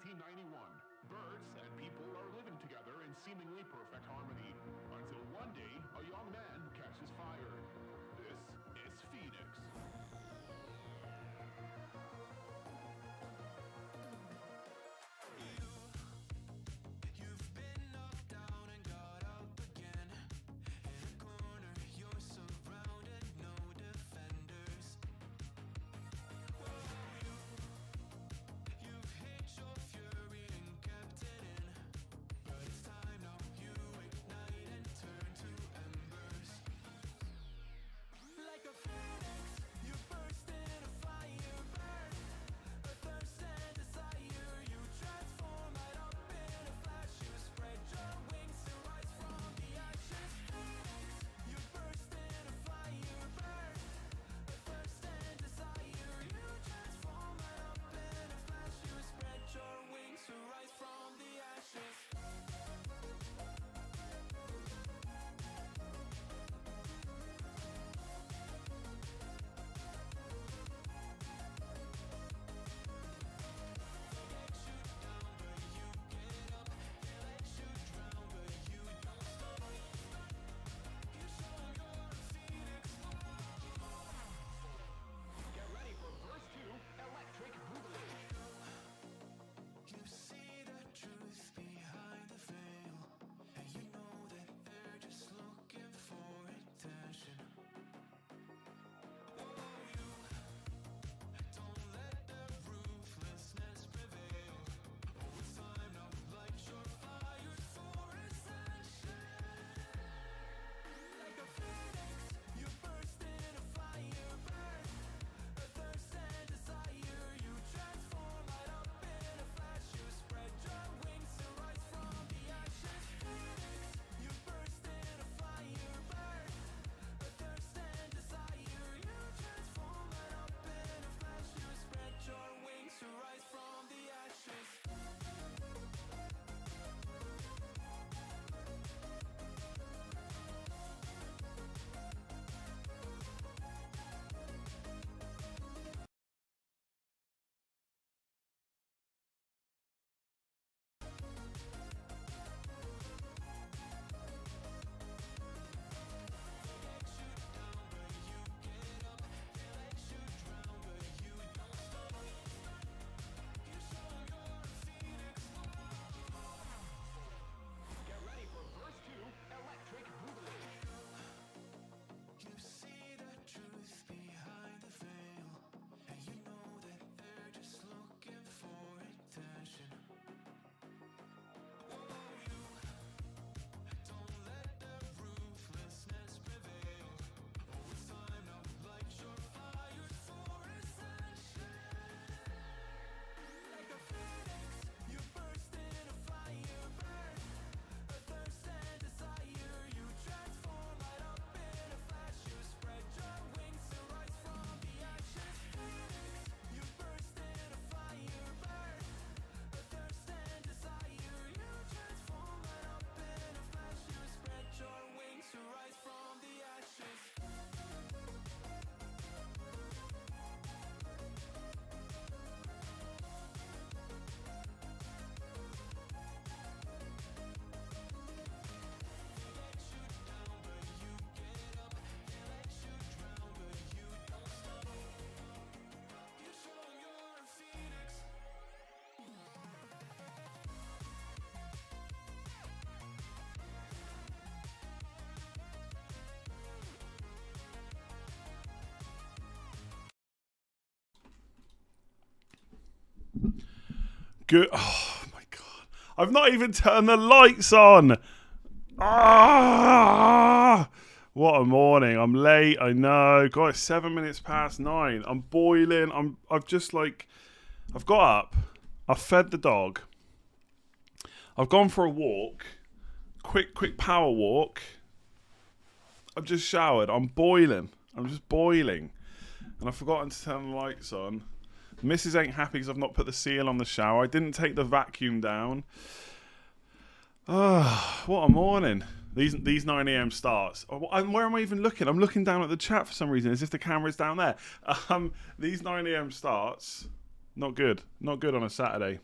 1991. Birds and people are living together in seemingly perfect harmony, until one day a young man catches fire. This is Phoenix. Good. Oh my god! I've not even turned the lights on. Ah! What a morning! I'm late. I know. God, it's 7 minutes past 9. I'm boiling. I've just I've got up. I've fed the dog. I've gone for a walk. Quick power walk. I've just showered. I'm boiling. I'm just boiling, and I've forgotten to turn the lights on. Mrs. ain't happy because I've not put the seal on the shower. I didn't take the vacuum down. Ah, what a morning. These 9 AM starts. And where am I even looking? I'm looking down at the chat for some reason, as if the camera's down there. These 9 AM starts, not good. Not good on a Saturday.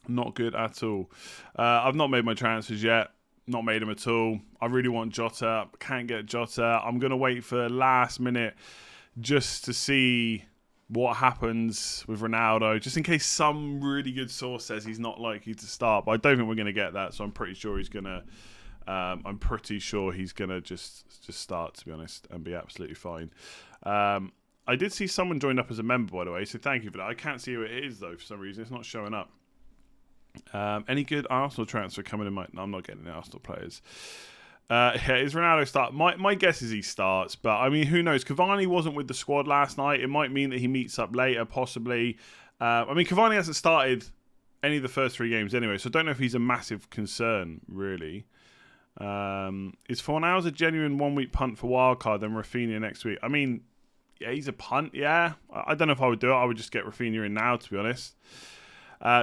Not good at all. I've not made my transfers yet. Not made them at all. I really want Jota. Can't get Jota. I'm going to wait for last minute just to see what happens with Ronaldo, just in case some really good source says he's not likely to start. But I don't think we're going to get that, so I'm pretty sure he's going to. Just start, to be honest, and be absolutely fine. I did see someone joined up as a member, by the way, so thank you for that. I can't see who it is though for some reason. It's not showing up. Any good Arsenal transfer coming in? No, I'm not getting any Arsenal players. Is Ronaldo start? My guess is he starts, but I mean, who knows? Cavani wasn't with the squad last night. It might mean that he meets up later, possibly. I mean, Cavani hasn't started any of the first 3 games anyway, so I don't know if he's a massive concern, really. Is Fornals a genuine 1 week punt for wildcard, then Rafinha next week? I mean, yeah, he's a punt, yeah. I don't know if I would do it. I would just get Rafinha in now, to be honest.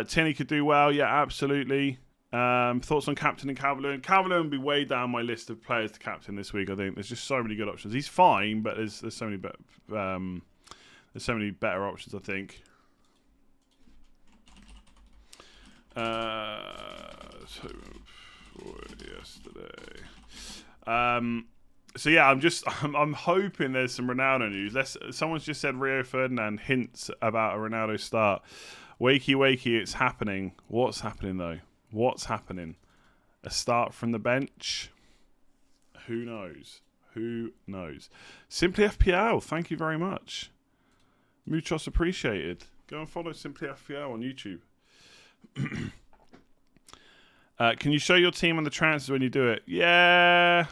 Tierney could do well, yeah, absolutely. Thoughts on captaining Calvert-Lewin? Calvert-Lewin would be way down my list of players to captain this week. I think there's just so many good options. He's fine, but there's so many better options, I think. Yesterday. So yeah, I'm hoping there's some Ronaldo news. Someone's just said Rio Ferdinand hints about a Ronaldo start. Wakey, it's happening. What's happening though? What's happening? A start from the bench? Who knows? Simply FPL, thank you very much. Muchos appreciated. Go and follow Simply FPL on YouTube. Can you show your team on the transfers when you do it? Yeah,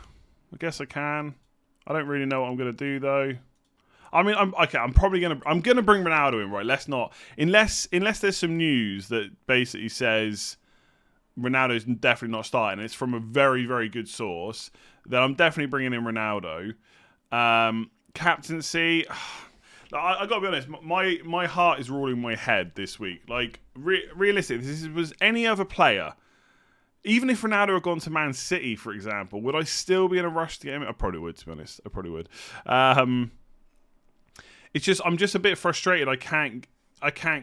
I guess I can. I don't really know what I'm going to do though. I mean, I'm probably going to bring Ronaldo in, right? Let's not, unless there's some news that basically says Ronaldo's definitely not starting, and it's from a very, very good source, then I'm definitely bringing in Ronaldo. Captaincy, I got to be honest, my heart is ruling my head this week. Like, realistically, if this was any other player, even if Ronaldo had gone to Man City, for example, would I still be in a rush to get him? I probably would, to be honest. I probably would. It's just I'm just a bit frustrated. I can't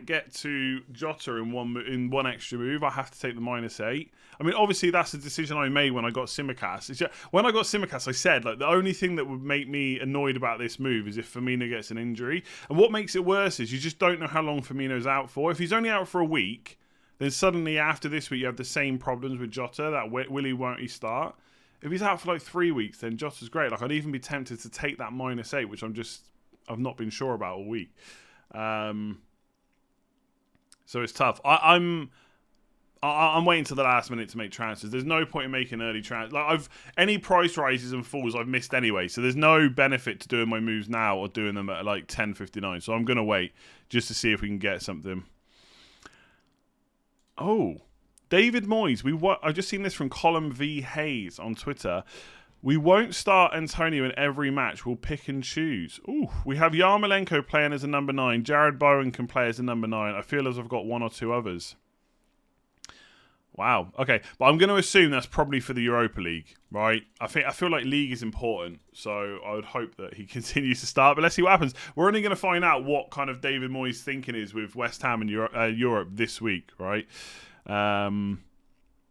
get to Jota in one extra move. I have to take the -8. I mean, obviously that's a decision I made when I got Tsimikas. When I got Tsimikas, I said like the only thing that would make me annoyed about this move is if Firmino gets an injury. And what makes it worse is you just don't know how long Firmino's out for. If he's only out for a week, then suddenly after this week you have the same problems with Jota. That won't he start? If he's out for like 3 weeks, then Jota's great. Like I'd even be tempted to take that -8, which I've not been sure about all week. So it's tough. I'm waiting till the last minute to make transfers. There's no point in making early transfers. Like any price rises and falls I've missed anyway. So there's no benefit to doing my moves now or doing them at like 10:59. So I'm gonna wait just to see if we can get something. Oh, David Moyes. I've just seen this from Colin V Hayes on Twitter. We won't start Antonio in every match. We'll pick and choose. Ooh, we have Yarmolenko playing as a number 9. Jared Bowen can play as a number 9. I feel as I've got 1 or 2 others. Wow. Okay, but I'm going to assume that's probably for the Europa League, right? I feel like League is important, so I would hope that he continues to start. But let's see what happens. We're only going to find out what kind of David Moyes' thinking is with West Ham and Europe this week, right?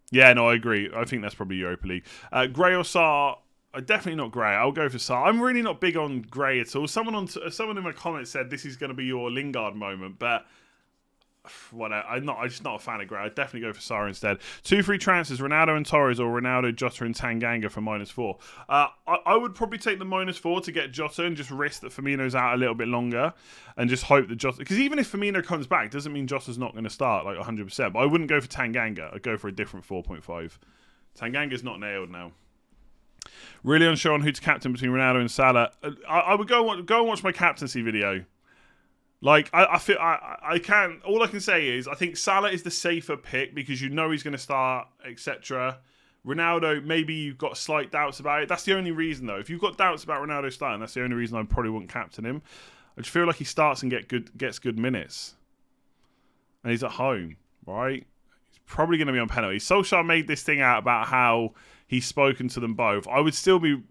Yeah, no, I agree. I think that's probably Europa League. Gray or Sarr? Definitely not Gray. I'll go for Sarr. I'm really not big on Gray at all. Someone in my comments said this is going to be your Lingard moment, but whatever. I'm just not a fan of Gray. I'd definitely go for Sarr instead. 2 free transfers: Ronaldo and Torres, or Ronaldo, Jota, and Tanganga for -4. I would probably take the -4 to get Jota and just risk that Firmino's out a little bit longer and just hope that Jota. Because even if Firmino comes back, doesn't mean Jota's not going to start like 100%. But I wouldn't go for Tanganga. I'd go for a different 4.5. Tanganga's not nailed now. Really unsure on who to captain between Ronaldo and Salah. I would go and watch my captaincy video. Like I feel I can. All I can say is I think Salah is the safer pick because you know he's going to start, etc. Ronaldo, maybe you've got slight doubts about it. That's the only reason though. If you've got doubts about Ronaldo starting, that's the only reason I probably wouldn't captain him. I just feel like he starts and gets good minutes, and he's at home, right? He's probably going to be on penalty. Solskjaer made this thing out about how he's spoken to them both. I would still be...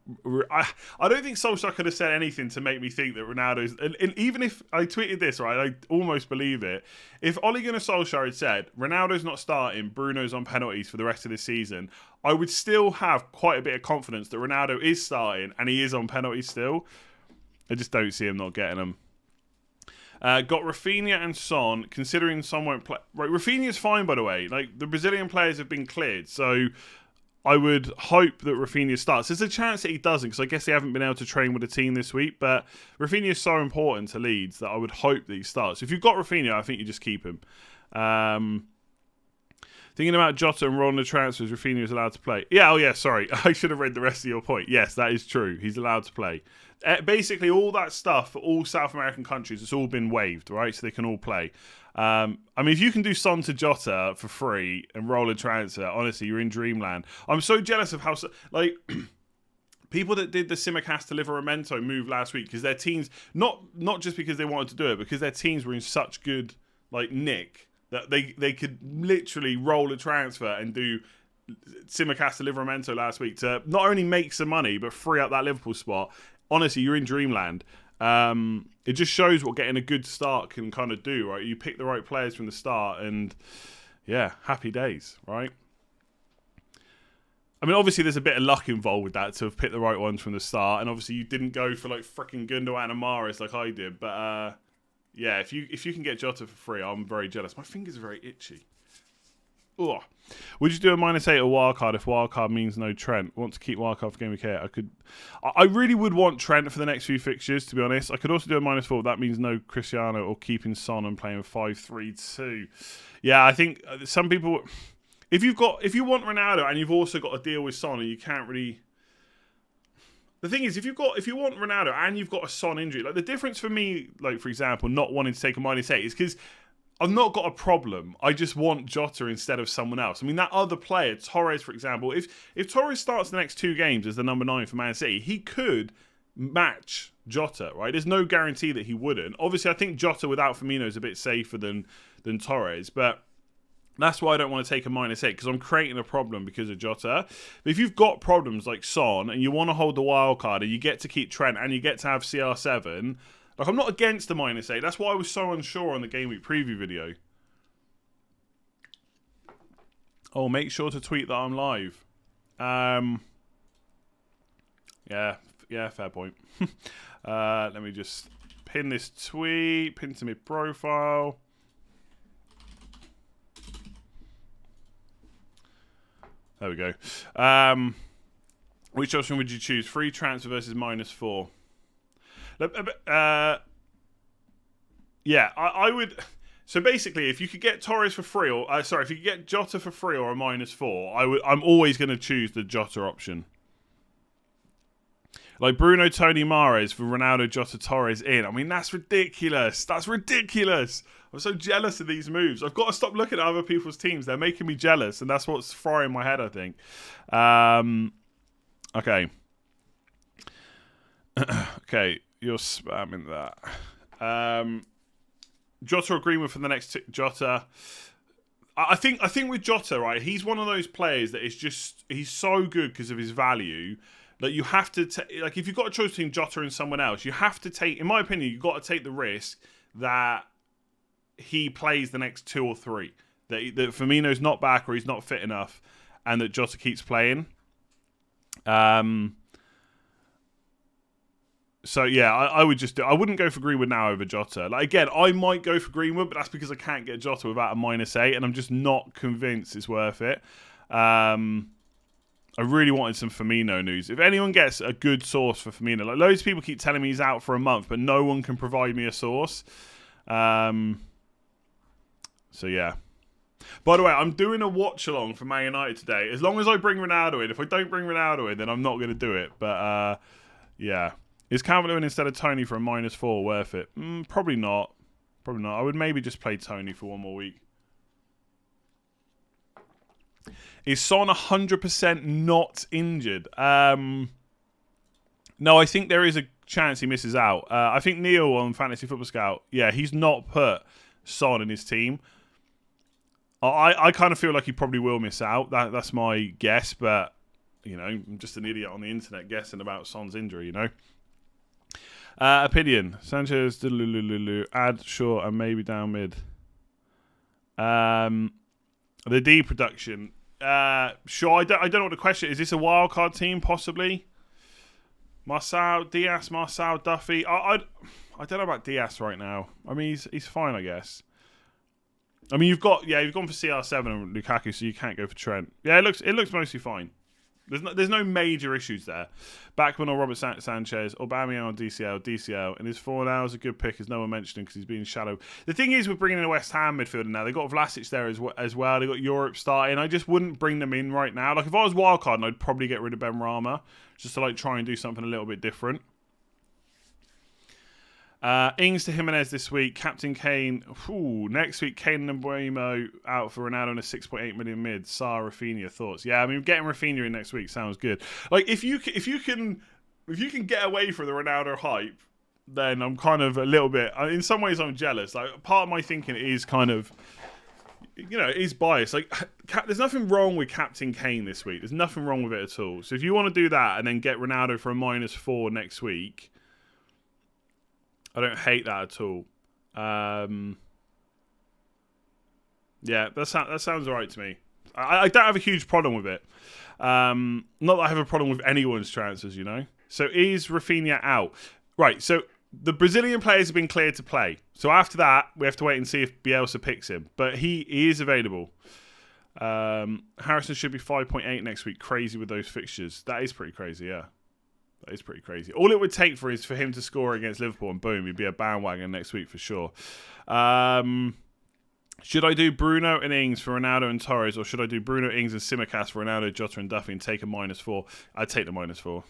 I don't think Solskjaer could have said anything to make me think that Ronaldo's... And even if I tweeted this, right, I almost believe it. If Ole Gunnar Solskjaer had said, Ronaldo's not starting, Bruno's on penalties for the rest of the season, I would still have quite a bit of confidence that Ronaldo is starting and he is on penalties still. I just don't see him not getting them. Got Rafinha and Son, considering Son won't play. Right, Rafinha's fine, by the way. Like, the Brazilian players have been cleared, so I would hope that Rafinha starts. There's a chance that he doesn't, because I guess they haven't been able to train with the team this week, but Rafinha is so important to Leeds that I would hope that he starts. If you've got Rafinha, I think you just keep him. Thinking about Jota and rolling the transfers, Rafinha is allowed to play. Yeah, sorry. I should have read the rest of your point. Yes, that is true. He's allowed to play. Basically, all that stuff for all South American countries, it's all been waived, right? So they can all play. I mean, if you can do Son to Jota for free and roll a transfer, honestly, you're in dreamland. I'm so jealous of how... Like... People that did the Simicast to Liveramento move last week because their teams... Not just because they wanted to do it, because their teams were in such good nick that they could literally roll a transfer and do Simicast to Liveramento last week to not only make some money, but free up that Liverpool spot. Honestly, you're in dreamland. It just shows what getting a good start can kind of do, right? You pick the right players from the start and, yeah, happy days, right? I mean, obviously, there's a bit of luck involved with that to have picked the right ones from the start. And obviously, you didn't go for, freaking Gundogan and Mahrez like I did. But, yeah, if you can get Jota for free, I'm very jealous. My fingers are very itchy. Ugh. Would you do a -8 or wildcard if wildcard means no Trent? Want to keep wildcard for Gameweek 8? I really would want Trent for the next few fixtures, to be honest. I could also do a -4, but that means no Cristiano or keeping Son and playing 5-3-2. Yeah, I think some people... If you want Ronaldo and you've also got a deal with Son and you can't really... The thing is, if you want Ronaldo and you've got a Son injury, the difference for me, for example, not wanting to take a -8 is because I've not got a problem. I just want Jota instead of someone else. I mean, that other player, Torres, for example, if Torres starts the next 2 games as the number 9 for Man City, he could match Jota, right? There's no guarantee that he wouldn't. Obviously, I think Jota without Firmino is a bit safer than Torres, but that's why I don't want to take a -8, because I'm creating a problem because of Jota. But if you've got problems like Son and you want to hold the wild card and you get to keep Trent and you get to have CR7... I'm not against the -8. That's why I was so unsure on the Game Week preview video. Oh, make sure to tweet that I'm live. Yeah, fair point. Let me just pin this tweet, pin to my profile. There we go. Which option would you choose? Free transfer versus -4? Yeah, I would. So basically, if you could get Torres for free, or if you could get Jota for free or a -4, I'm always going to choose the Jota option. Like Bruno, Tony, Mahrez for Ronaldo, Jota, Torres in. I mean, that's ridiculous. That's ridiculous. I'm so jealous of these moves. I've got to stop looking at other people's teams. They're making me jealous, and that's what's frying my head, I think. Okay. Okay. You're spamming that. Jota or Greenwood for the next Jota. I think with Jota, right, he's one of those players that is just, he's so good because of his value that you have to if you've got a choice between Jota and someone else, you have to take, in my opinion, you've got to take the risk that he plays the next 2 or 3. That Firmino's not back or he's not fit enough, and that Jota keeps playing. So yeah, I would just I wouldn't go for Greenwood now over Jota. Again, I might go for Greenwood, but that's because I can't get Jota without a -8, and I'm just not convinced it's worth it. I really wanted some Firmino news. If anyone gets a good source for Firmino, loads of people keep telling me he's out for a month, but no one can provide me a source. So yeah. By the way, I'm doing a watch along for Man United today. As long as I bring Ronaldo in. If I don't bring Ronaldo in, then I'm not going to do it. But yeah. Is Calvert-Lewin instead of Tony for a -4 worth it? Probably not. Probably not. I would maybe just play Tony for 1 more week. Is Son 100% not injured? No, I think there is a chance he misses out. I think Neil on Fantasy Football Scout, yeah, he's not put Son in his team. I kind of feel like he probably will miss out. That's my guess, but you know, I'm just an idiot on the internet guessing about Son's injury, you know. Opinion. Sanchez, add, short, and maybe down mid. The D production. Sure, I don't know what the question is. Is this a wildcard team, possibly? Marcel, Diaz, Marcel, Duffy. I don't know about Diaz right now. I mean, he's fine, I guess. I mean, you've gone for CR7 and Lukaku, so you can't go for Trent. Yeah, it looks mostly fine. There's no major issues there. Backman or Robert Sanchez, Aubameyang or DCL, and his 4 now is a good pick, as no one mentioned because he's being shallow. The thing is, we're bringing in a West Ham midfielder now. They've got Vlasic there as well. They've got Europe starting. I just wouldn't bring them in right now. Like, if I was wildcard, I'd probably get rid of Ben Rama just to like try and do something a little bit different. Ings to Jimenez this week. Captain Kane. Next week, Kane and Mbuemo out for Ronaldo and a 6.8 million mid. Salah, Rafinha, thoughts? Yeah, I mean, getting Rafinha in next week sounds good. Like, if you can get away from the Ronaldo hype, then I'm kind of a little bit. In some ways, I'm jealous. Like, part of my thinking is kind of, you know, it is biased. Like, there's nothing wrong with Captain Kane this week. There's nothing wrong with it at all. So if you want to do that and then get Ronaldo for a -4 next week, I don't hate that at all. Yeah, that sounds all right to me. I don't have a huge problem with it. Not that I have a problem with anyone's transfers, you know. So is Rafinha out? Right, so the Brazilian players have been cleared to play. So after that, we have to wait and see if Bielsa picks him. But he is available. Harrison should be 5.8 next week. Crazy with those fixtures. That is pretty crazy, yeah. That is pretty crazy. All it would take for him to score against Liverpool and boom, he'd be a bandwagon next week for sure. Should I do Bruno and Ings for Ronaldo and Torres, or should I do Bruno, Ings and Simicast for Ronaldo, Jota and Duffy and take a -4? I'd take the -4.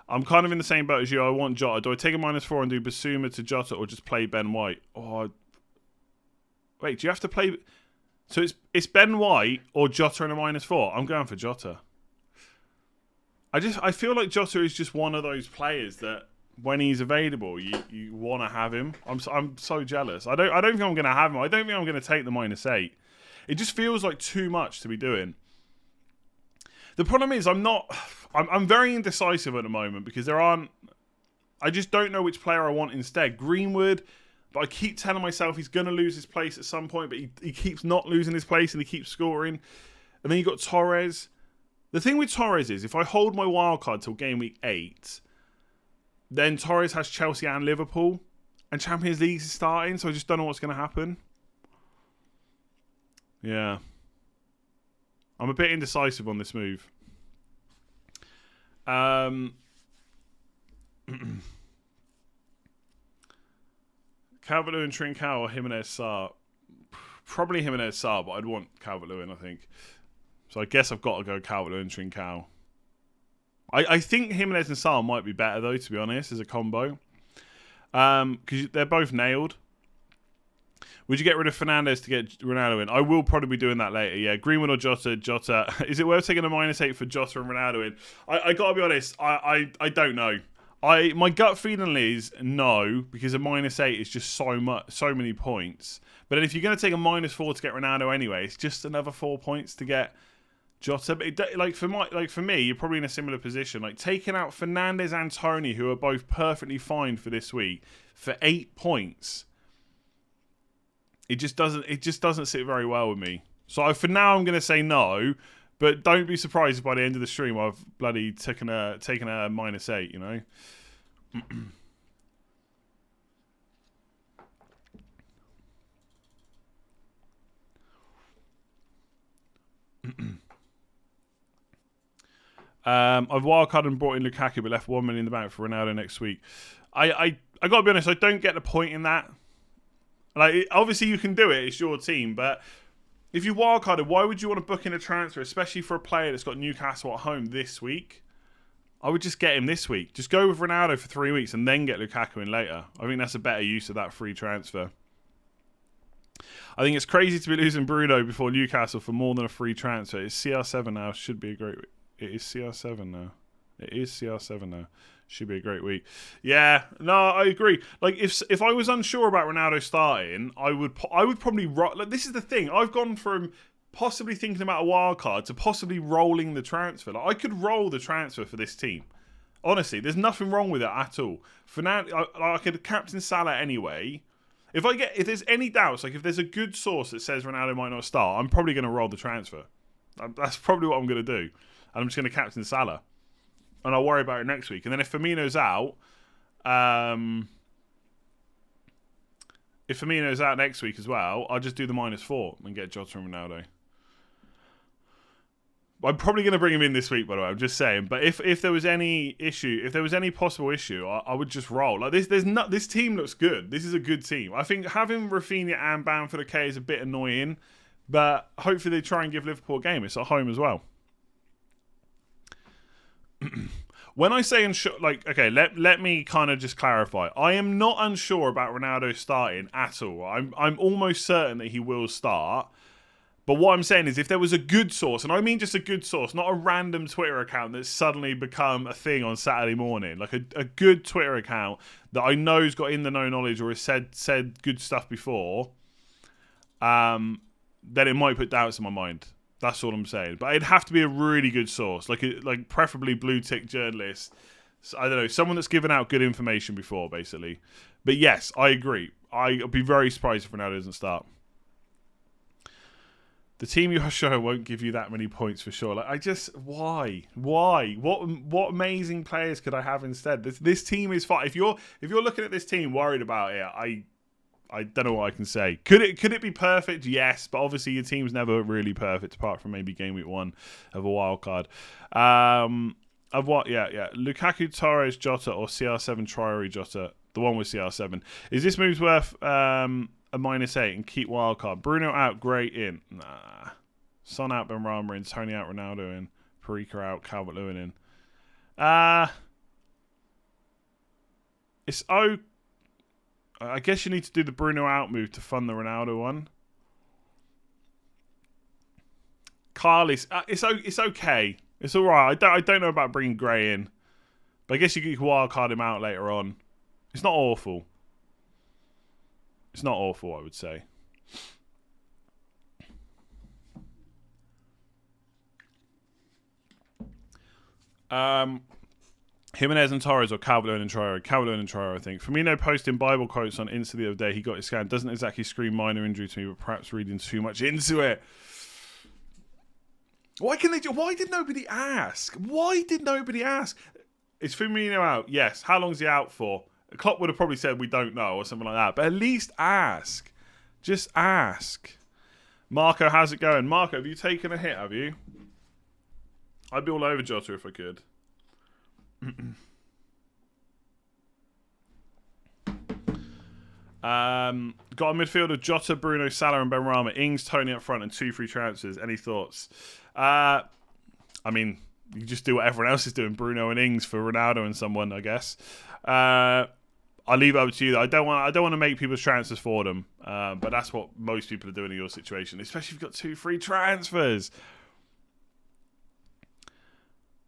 I'm kind of in the same boat as you. I want Jota. Do I take a -4 and do Basuma to Jota, or just play Ben White? Wait, do you have to play? So it's Ben White or Jota and a -4? I'm going for Jota. I feel like Jota is just one of those players that when he's available, you want to have him. I'm so jealous. I don't think I'm going to have him. I don't think I'm going to take the -8. It just feels like too much to be doing. The problem is I'm very indecisive at the moment because I just don't know which player I want instead. Greenwood, but I keep telling myself he's going to lose his place at some point, but he keeps not losing his place and he keeps scoring. And then you got Torres. The thing with Torres is, if I hold my wildcard till game week 8, then Torres has Chelsea and Liverpool, and Champions League is starting, so I just don't know what's going to happen. Yeah. I'm a bit indecisive on this move. Calvert-Lewin, Trincao, or Jimenez, Sarr? Probably Jimenez, Sarr, but I'd want Calvert-Lewin, I think. So I guess I've got to go Calvert-Lewin and Trincao. I think Jimenez and Salah might be better, though, to be honest, as a combo. Because they're both nailed. Would you get rid of Fernandes to get Ronaldo in? I will probably be doing that later, yeah. Greenwood or Jota? Jota. Is it worth taking a -8 for Jota and Ronaldo in? I got to be honest, I don't know. My gut feeling is no, because a -8 is just so many points. But then if you're going to take a -4 to get Ronaldo anyway, it's just another 4 points to get Jota. But for me, you're probably in a similar position. Like taking out Fernandes and Tony, who are both perfectly fine for this week, for 8 points. It just doesn't sit very well with me. So for now, I'm going to say no. But don't be surprised if by the end of the stream I've bloody taken a -8. You know. I've wildcarded and brought in Lukaku, but left 1 million in the bank for Ronaldo next week. I gotta be honest, I don't get the point in that. Like, obviously you can do it; it's your team. But if you wildcarded, why would you want to book in a transfer, especially for a player that's got Newcastle at home this week? I would just get him this week. Just go with Ronaldo for 3 weeks and then get Lukaku in later. I think that's a better use of that free transfer. I think it's crazy to be losing Bruno before Newcastle for more than a free transfer. It's CR7 now. Should be a great week. It is CR7 now. It is CR7 now. Should be a great week. Yeah, no, I agree. Like if I was unsure about Ronaldo starting, I would probably like, this is the thing. I've gone from possibly thinking about a wild card to possibly rolling the transfer. Like, I could roll the transfer for this team. Honestly, there's nothing wrong with it at all. For now, I could captain Salah anyway. If there's any doubts, like if there's a good source that says Ronaldo might not start, I'm probably going to roll the transfer. That's probably what I'm going to do. And I'm just going to captain Salah. And I'll worry about it next week. And then if Firmino's out, next week as well, I'll just do the -4 and get Jota and Ronaldo. I'm probably going to bring him in this week, by the way. I'm just saying. But if there was any issue, if there was any possible issue, I would just roll. Like this team looks good. This is a good team. I think having Rafinha and Bamford okay is a bit annoying, but hopefully they try and give Liverpool a game. It's at home as well. When I say unsure, like, okay, let me kind of just clarify. I am not unsure about Ronaldo starting at all. I'm almost certain that he will start. But what I'm saying is if there was a good source, and I mean just a good source, not a random Twitter account that's suddenly become a thing on Saturday morning, like a good Twitter account that I know's got in the know knowledge or has said good stuff before, then it might put doubts in my mind. That's all I'm saying. But it'd have to be a really good source, like preferably blue tick journalist. So, I don't know, someone that's given out good information before, basically. But yes, I agree. I'd be very surprised if Ronaldo doesn't start. The team you show won't give you that many points for sure. Like, why? What amazing players could I have instead? This team is fine. If you're looking at this team worried about it, I don't know what I can say. Could it be perfect? Yes, but obviously your team's never really perfect apart from maybe game week 1 of a wild card. Of what? Yeah. Lukaku, Torres, Jota, or CR7 Traore Jota. The one with CR7. Is this move's worth a -8 and keep wildcard? Bruno out, Gray in. Nah. Son out, Benrahma in. Tony out, Ronaldo in. Parika out, Calvert-Lewin in. It's I guess you need to do the Bruno out move to fund the Ronaldo one. Carly's, it's okay. It's all right. I don't know about bringing Gray in, but I guess you can wildcard him out later on. It's not awful. It's not awful, I would say. Jimenez and Torres or Calvert-Lewin and Traore? Calvert-Lewin and Traore, I think. Firmino posting Bible quotes on Insta the other day. He got his scan. Doesn't exactly scream minor injury to me, but perhaps reading too much into it. Why did nobody ask? Why did nobody ask? Is Firmino out? Yes. How long's he out for? Klopp would have probably said we don't know or something like that. But at least ask. Just ask. Marco, how's it going? Marco, have you taken a hit, have you? I'd be all over Jota if I could. Got a midfield of Jota, Bruno, Salah and Benrahma. Ings, Tony up front and 2 free transfers. Any thoughts? I mean, you just do what everyone else is doing. Bruno and Ings for Ronaldo and someone, I guess. I'll leave it up to you. I don't want to make people's transfers for them. But that's what most people are doing in your situation, especially if you've got 2 free transfers.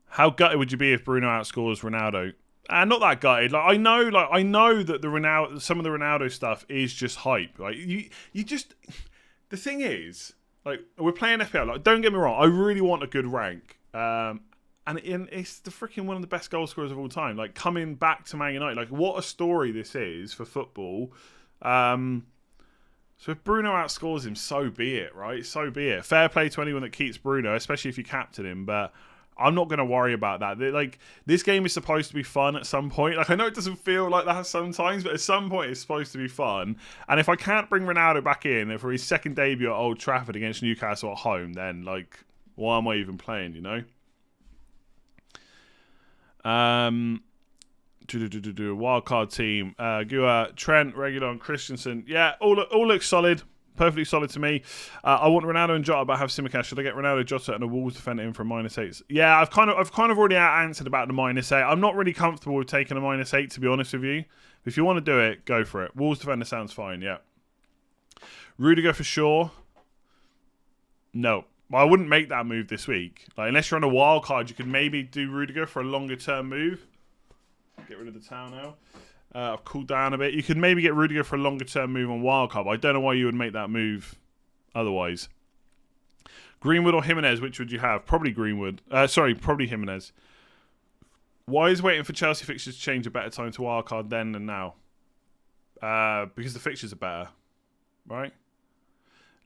How gutted would you be if Bruno outscores Ronaldo? Not that gutted. I know that some of the Ronaldo stuff is just hype. Like you just. The thing is, like, we're playing FPL. Like, don't get me wrong. I really want a good rank. And it's the freaking one of the best goal scorers of all time. Like, coming back to Man United. Like, what a story this is for football. So if Bruno outscores him, so be it, right? So be it. Fair play to anyone that keeps Bruno, especially if you captain him. But I'm not going to worry about that. Like, this game is supposed to be fun at some point. Like, I know it doesn't feel like that sometimes, but at some point it's supposed to be fun. And if I can't bring Ronaldo back in for his second debut at Old Trafford against Newcastle at home, then, like, why am I even playing, you know? Wildcard team. Gua, Trent, Reguilon, Christensen. Yeah, all looks solid. Perfectly solid to me. I want Ronaldo and Jota, but I have Simicast. Should I get Ronaldo, Jota, and a Wolves defender in for a -8? Yeah, I've kind of already answered about the -8. I'm not really comfortable with taking a -8, to be honest with you. If you want to do it, go for it. Wolves defender sounds fine. Yeah. Rudiger for sure. No, I wouldn't make that move this week. Like, unless you're on a wild card, you could maybe do Rudiger for a longer term move. Get rid of the towel now. I've cooled down a bit. You could maybe get Rudiger for a longer term move on wildcard, but I don't know why you would make that move otherwise. Greenwood or Jimenez, which would you have? Probably Greenwood. Probably Jimenez. Why is waiting for Chelsea fixtures to change a better time to wildcard then than now? Because the fixtures are better, right?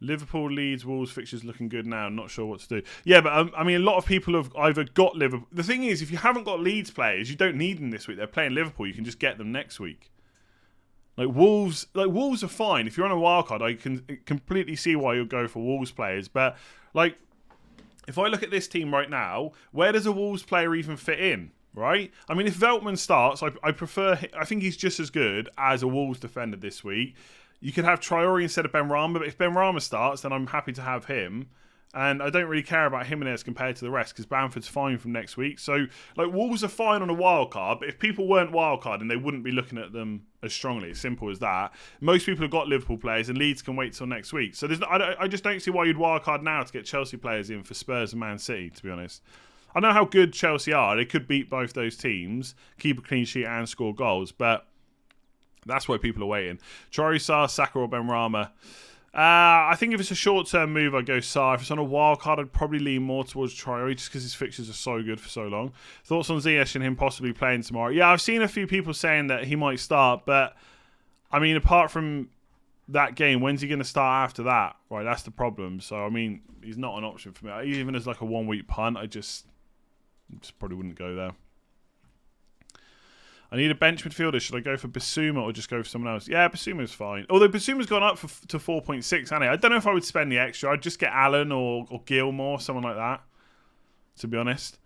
Liverpool, Leeds, Wolves fixtures looking good now. Not sure what to do. Yeah, but I mean, a lot of people have either got Liverpool. The thing is, if you haven't got Leeds players, you don't need them this week. They're playing Liverpool. You can just get them next week. Wolves are fine. If you're on a wildcard, I can completely see why you'll go for Wolves players. But if I look at this team right now, where does a Wolves player even fit in? Right? I mean, if Veltman starts, I think he's just as good as a Wolves defender this week. You could have Traore instead of Benrahma, but if Benrahma starts, then I'm happy to have him. And I don't really care about Jimenez compared to the rest because Bamford's fine from next week. So, Wolves are fine on a wild card, but if people weren't wild card, then they wouldn't be looking at them as strongly. It's simple as that. Most people have got Liverpool players, and Leeds can wait till next week. So I just don't see why you'd wild card now to get Chelsea players in for Spurs and Man City, to be honest. I know how good Chelsea are. They could beat both those teams, keep a clean sheet and score goals, but that's why people are waiting. Traore, Sarr, Saka or Benrahma. I think if it's a short-term move, I'd go Sarr. If it's on a wild card, I'd probably lean more towards Traore just because his fixtures are so good for so long. Thoughts on Ziyech and him possibly playing tomorrow? Yeah, I've seen a few people saying that he might start, but I mean, apart from that game, when's he going to start after that? Right, that's the problem. So, I mean, he's not an option for me. Even as a 1-week punt, I just probably wouldn't go there. I need a bench midfielder. Should I go for Bissouma or just go for someone else? Yeah, Bissouma's fine. Although Bissouma's gone up to 4.6, hasn't he? I don't know if I would spend the extra. I'd just get Allen or Gilmore, someone like that, to be honest.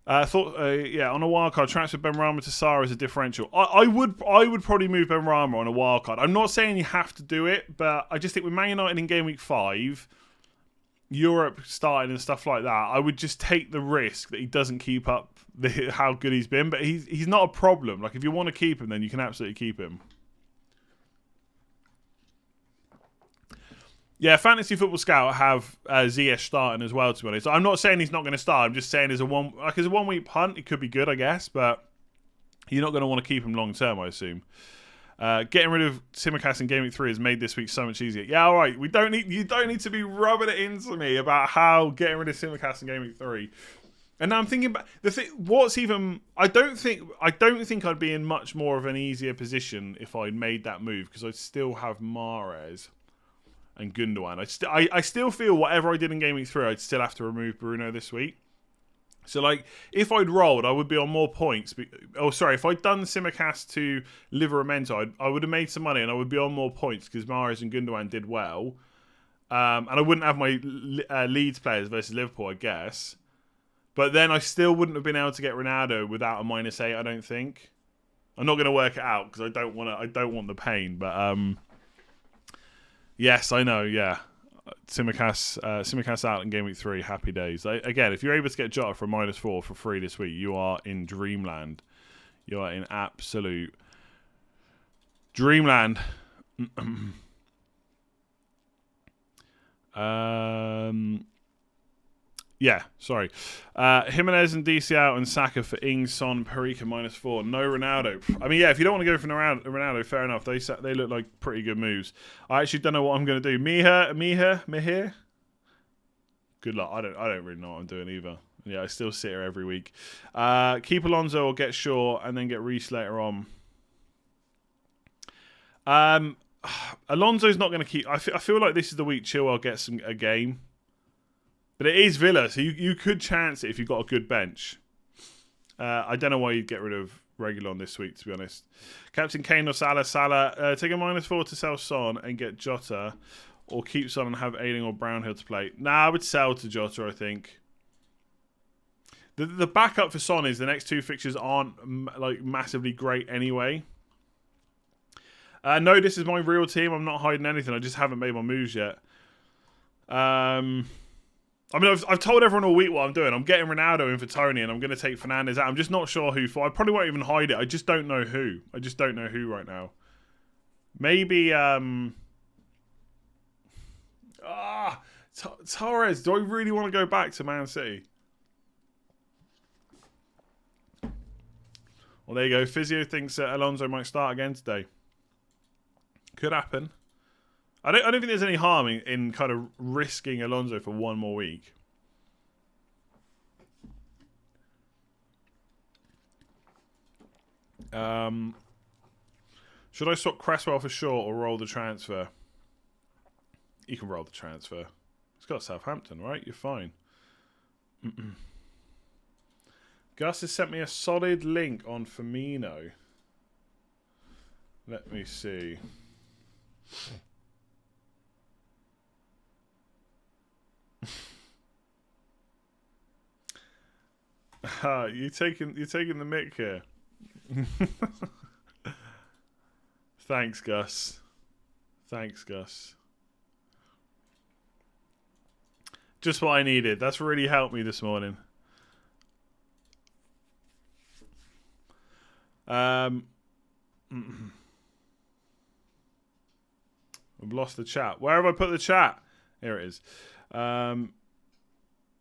On a wildcard, transfer Benrahma to Sarr as a differential. I would probably move Benrahma on a wildcard. I'm not saying you have to do it, but I just think with Man United in Game Week 5... Europe starting and stuff like that, I would just take the risk that he doesn't keep up how good he's been. But he's not a problem. If you want to keep him, then you can absolutely keep him. Yeah, Fantasy Football Scout have Ziyech starting as well, to be honest. I'm not saying he's not going to start. I'm just saying as a 1-week punt, it could be good, I guess. But you're not going to want to keep him long term, I assume. Getting rid of Tsimikas in Game Week 3 has made this week so much easier. Yeah, all right. You don't need to be rubbing it into me about how getting rid of Tsimikas in Game Week 3. And now I'm thinking about the thing. I don't think I'd be in much more of an easier position if I'd made that move because I still have Mahrez and Gundogan. I still feel whatever I did in Game Week 3, I'd still have to remove Bruno this week. So, if I'd rolled, I would be on more points. If I'd done Tsimikas to Livramento, I would have made some money and I would be on more points because Mahrez and Gundogan did well. And I wouldn't have my Leeds players versus Liverpool, I guess. But then I still wouldn't have been able to get Ronaldo without a -8, I don't think. I'm not going to work it out because I don't want the pain. But, yes, I know, yeah. Tsimikas out in Game Week 3, happy days. Again, if you're able to get Jota for -4 for free this week, you are in dreamland. You are in absolute dreamland. Yeah, sorry. Jimenez and DC out and Saka for Ings, Son, Parika -4. No Ronaldo. I mean, yeah, if you don't want to go for Ronaldo, fair enough. They look like pretty good moves. I actually don't know what I'm going to do. Mihir? Good luck. I don't really know what I'm doing either. Yeah, I still sit here every week. Keep Alonso or get Shaw and then get Reece later on. Alonso's not going to keep... I feel like this is the week Chilwell gets a game. But it is Villa, so you could chance it if you've got a good bench. I don't know why you'd get rid of Reguilon this week, to be honest. Captain Kane or Salah. Take a -4 to sell Son and get Jota. Or keep Son and have Ayling or Brownhill to play. Nah, I would sell to Jota, I think. The backup for Son is the next two fixtures aren't massively great anyway. No, this is my real team. I'm not hiding anything. I just haven't made my moves yet. I mean, I've told everyone all week what I'm doing. I'm getting Ronaldo in for Tony, and I'm going to take Fernandes out. I'm just not sure who for. I probably won't even hide it. I just don't know who. I just don't know who right now. Maybe, Torres. Do I really want to go back to Man City? Well, there you go. Physio thinks that Alonso might start again today. Could happen. I don't think there's any harm in kind of risking Alonso for one more week. Should I swap Cresswell for Shaw or roll the transfer? You can roll the transfer. It's got Southampton, right? You're fine. Gus has sent me a solid link on Firmino. Let me see. You're taking the mick here. Thanks, Gus. Thanks, Gus. Just what I needed. That's really helped me this morning. We've lost the chat. Where have I put the chat? Here it is.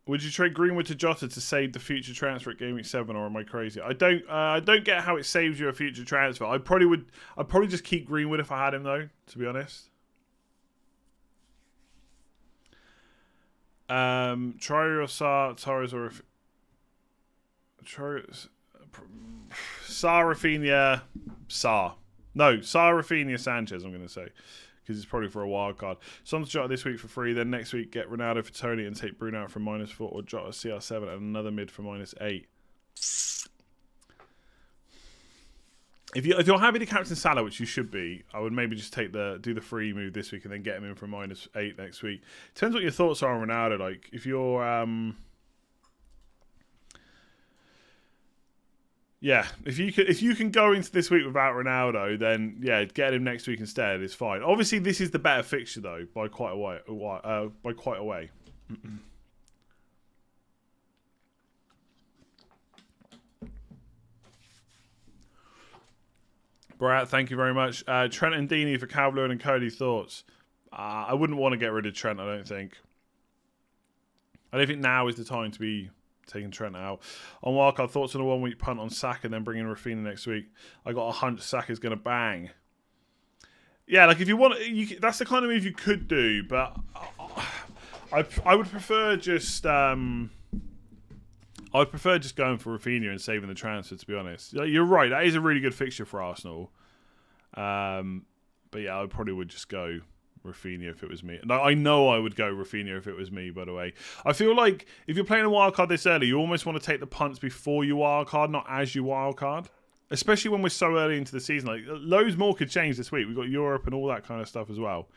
Would you trade Greenwood to Jota to save the future transfer at Gameweek 7, or am I crazy? I don't get how it saves you a future transfer. I'd probably just keep Greenwood if I had him, though, to be honest. Traore or Sarr, Torres or Sarr, Rafinha, Sarr. No, Sarr, Rafinha, Sanchez, I'm going to say. Because it's probably for a wild card. Someone's Jota this week for free. Then next week, get Ronaldo for Tony and take Bruno out for -4, or Jota CR7 and another mid for -8. If you're happy to captain Salah, which you should be, I would maybe just do the free move this week and then get him in for -8 next week. Depends what your thoughts are on Ronaldo. Like if you're yeah, if you can go into this week without Ronaldo, then yeah, get him next week instead is fine. Obviously, this is the better fixture though by quite a way. Brad, thank you very much. Trent and Deeney for Calvert and Cody, thoughts? I wouldn't want to get rid of Trent. I don't think now is the time to be taking Trent out. On wildcard, thoughts on a 1 week punt on Saka and then bringing Rafinha next week. I got a hunch Saka's going to bang. Yeah, like if you want, that's the kind of move you could do, but I would prefer just going for Rafinha and saving the transfer. To be honest, you're right. That is a really good fixture for Arsenal. But yeah, I probably would just go Rafinha if it was me. I know I would go Rafinha if it was me, by the way. I feel like if you're playing a wildcard this early, you almost want to take the punts before you wildcard, not as you wildcard. Especially when we're so early into the season. Like, loads more could change this week. We've got Europe and all that kind of stuff as well.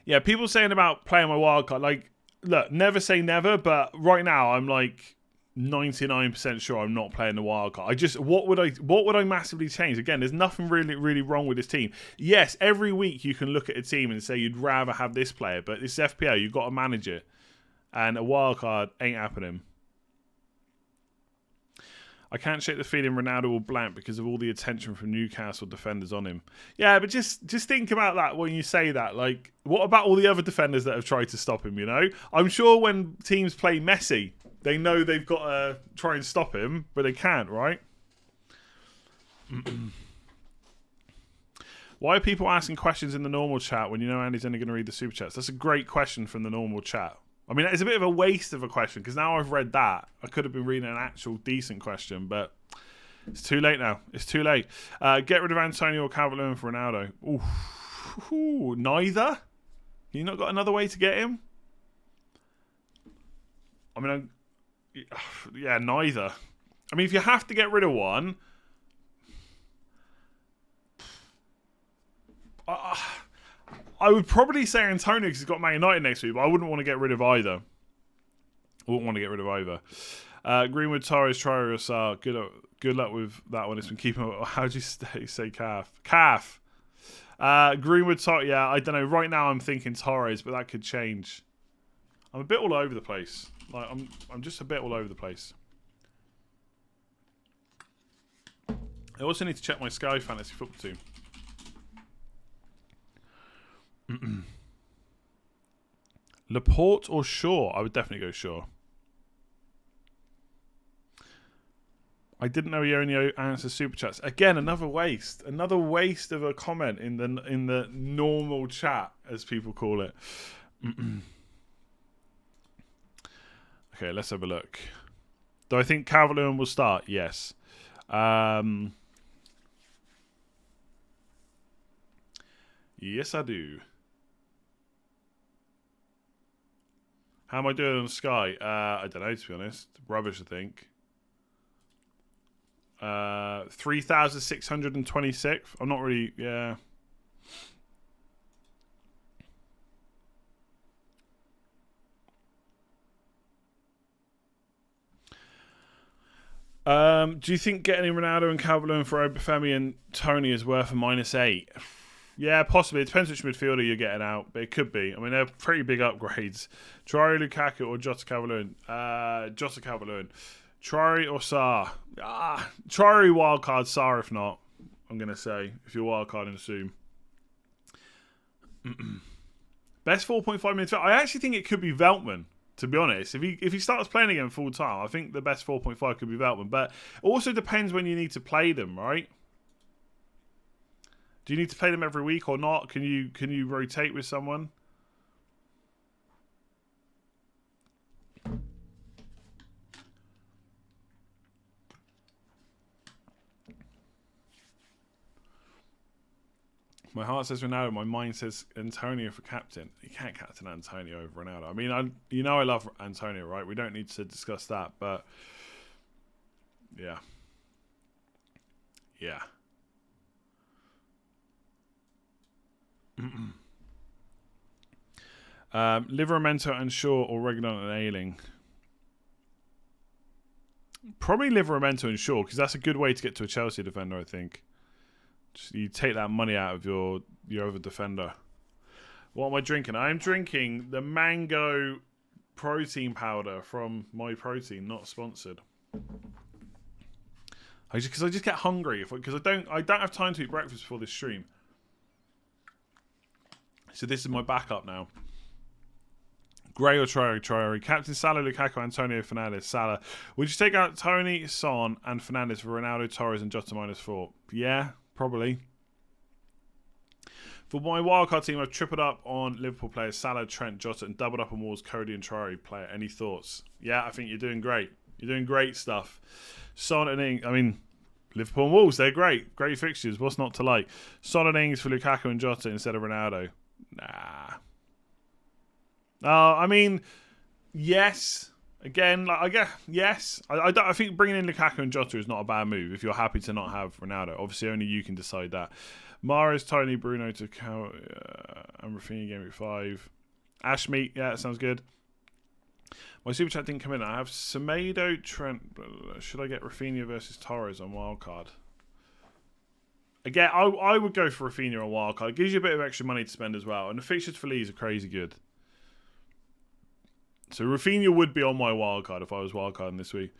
Yeah, people saying about playing my wildcard, like, look, never say never, but right now I'm like 99% sure I'm not playing the wild card. What would I massively change? Again, there's nothing really wrong with this team. Yes, every week you can look at a team and say you'd rather have this player, but it's FPL, you've got to manage it. And a wild card ain't happening. I can't shake the feeling Ronaldo will blank because of all the attention from Newcastle defenders on him. Yeah, but just think about that when you say that. Like, what about all the other defenders that have tried to stop him, you know? I'm sure when teams play Messi, they know they've got to try and stop him, but they can't, right? Why are people asking questions in the normal chat when you know Andy's only going to read the super chats? That's a great question from the normal chat. I mean, it's a bit of a waste of a question because now I've read that. I could have been reading an actual decent question, but it's too late now. It's too late. Get rid of Antonio or Calvert-Lewin for Ronaldo. Ooh, neither? You not got another way to get him? I mean, yeah, neither. I mean, if you have to get rid of one, I would probably say Antonio because he's got Man United next week, but I wouldn't want to get rid of either. Greenwood, Torres, Traore, Sarr. Good luck with that one. It's been keeping. How do you say calf? Calf. Greenwood, Torres. Yeah, I don't know. Right now, I'm thinking Torres, but that could change. I'm a bit all over the place. Like I'm just a bit all over the place. I also need to check my Sky Fantasy Football team. Laporte or Shaw? I would definitely go Shaw. I didn't know he only answers super chats. Again, another waste of a comment in the normal chat, as people call it. Okay, let's have a look. Do I think Calvert-Lewin will start? Yes. Yes, I do. How am I doing on Sky? I don't know, to be honest. Rubbish, I think. 3,626. I'm not really... Yeah. Do you think getting Ronaldo and Calvert-Lewin for Obafemi and Tony is worth a -8? Yeah, possibly. It depends which midfielder you're getting out, but it could be. I mean, they're pretty big upgrades. Traore, Lukaku, or Jota Calvert-Lewin? Jota Calvert-Lewin. Traore or Sarr? Traore wildcard, Sarr if not. I'm going to say, if you're wildcarding, assume. Best 4.5 minutes. I actually think it could be Veltman, to be honest. If he starts playing again full time, I think the best 4.5 could be Veltman. But it also depends when you need to play them, right? Do you need to play them every week or not? Can you rotate with someone? My heart says Ronaldo. My mind says Antonio for captain. You can't captain Antonio over Ronaldo. I mean, I love Antonio, right? We don't need to discuss that, but yeah. Yeah. Livramento and Shaw or Reguilon and Ayling? Probably Livramento and Shaw, because that's a good way to get to a Chelsea defender, I think. Just, you take that money out of your other defender. What am I drinking? I'm drinking the mango protein powder from My Protein, not sponsored. Because I just get hungry because I don't have time to eat breakfast before this stream. So this is my backup now. Gray or Traore. Captain Salah, Lukaku, Antonio, Fernandes, Salah. Would you take out Tony, Son, and Fernandes for Ronaldo, Torres, and Jota -4? Yeah, probably. For my wildcard team, I've tripled up on Liverpool players Salah, Trent, Jota, and doubled up on Wolves, Cody, and Traore player. Any thoughts? Yeah, I think you're doing great. You're doing great stuff. Son and Ings, I mean, Liverpool and Wolves, they're great. Great fixtures. What's not to like? Son and Ings for Lukaku and Jota instead of Ronaldo. Nah. I mean, yes. Again, like I guess yes. I think bringing in Lukaku and Jota is not a bad move if you're happy to not have Ronaldo. Obviously, only you can decide that. Mahrez, Tony, Bruno to and Rafinha Gameweek 5. Ashmeat, yeah, that sounds good. My super chat didn't come in. I have Semedo, Trent. Should I get Rafinha versus Torres on wildcard? Again, I would go for Rafinha on wildcard. It gives you a bit of extra money to spend as well. And the fixtures for Leeds are crazy good. So Rafinha would be on my wildcard if I was wildcarding this week.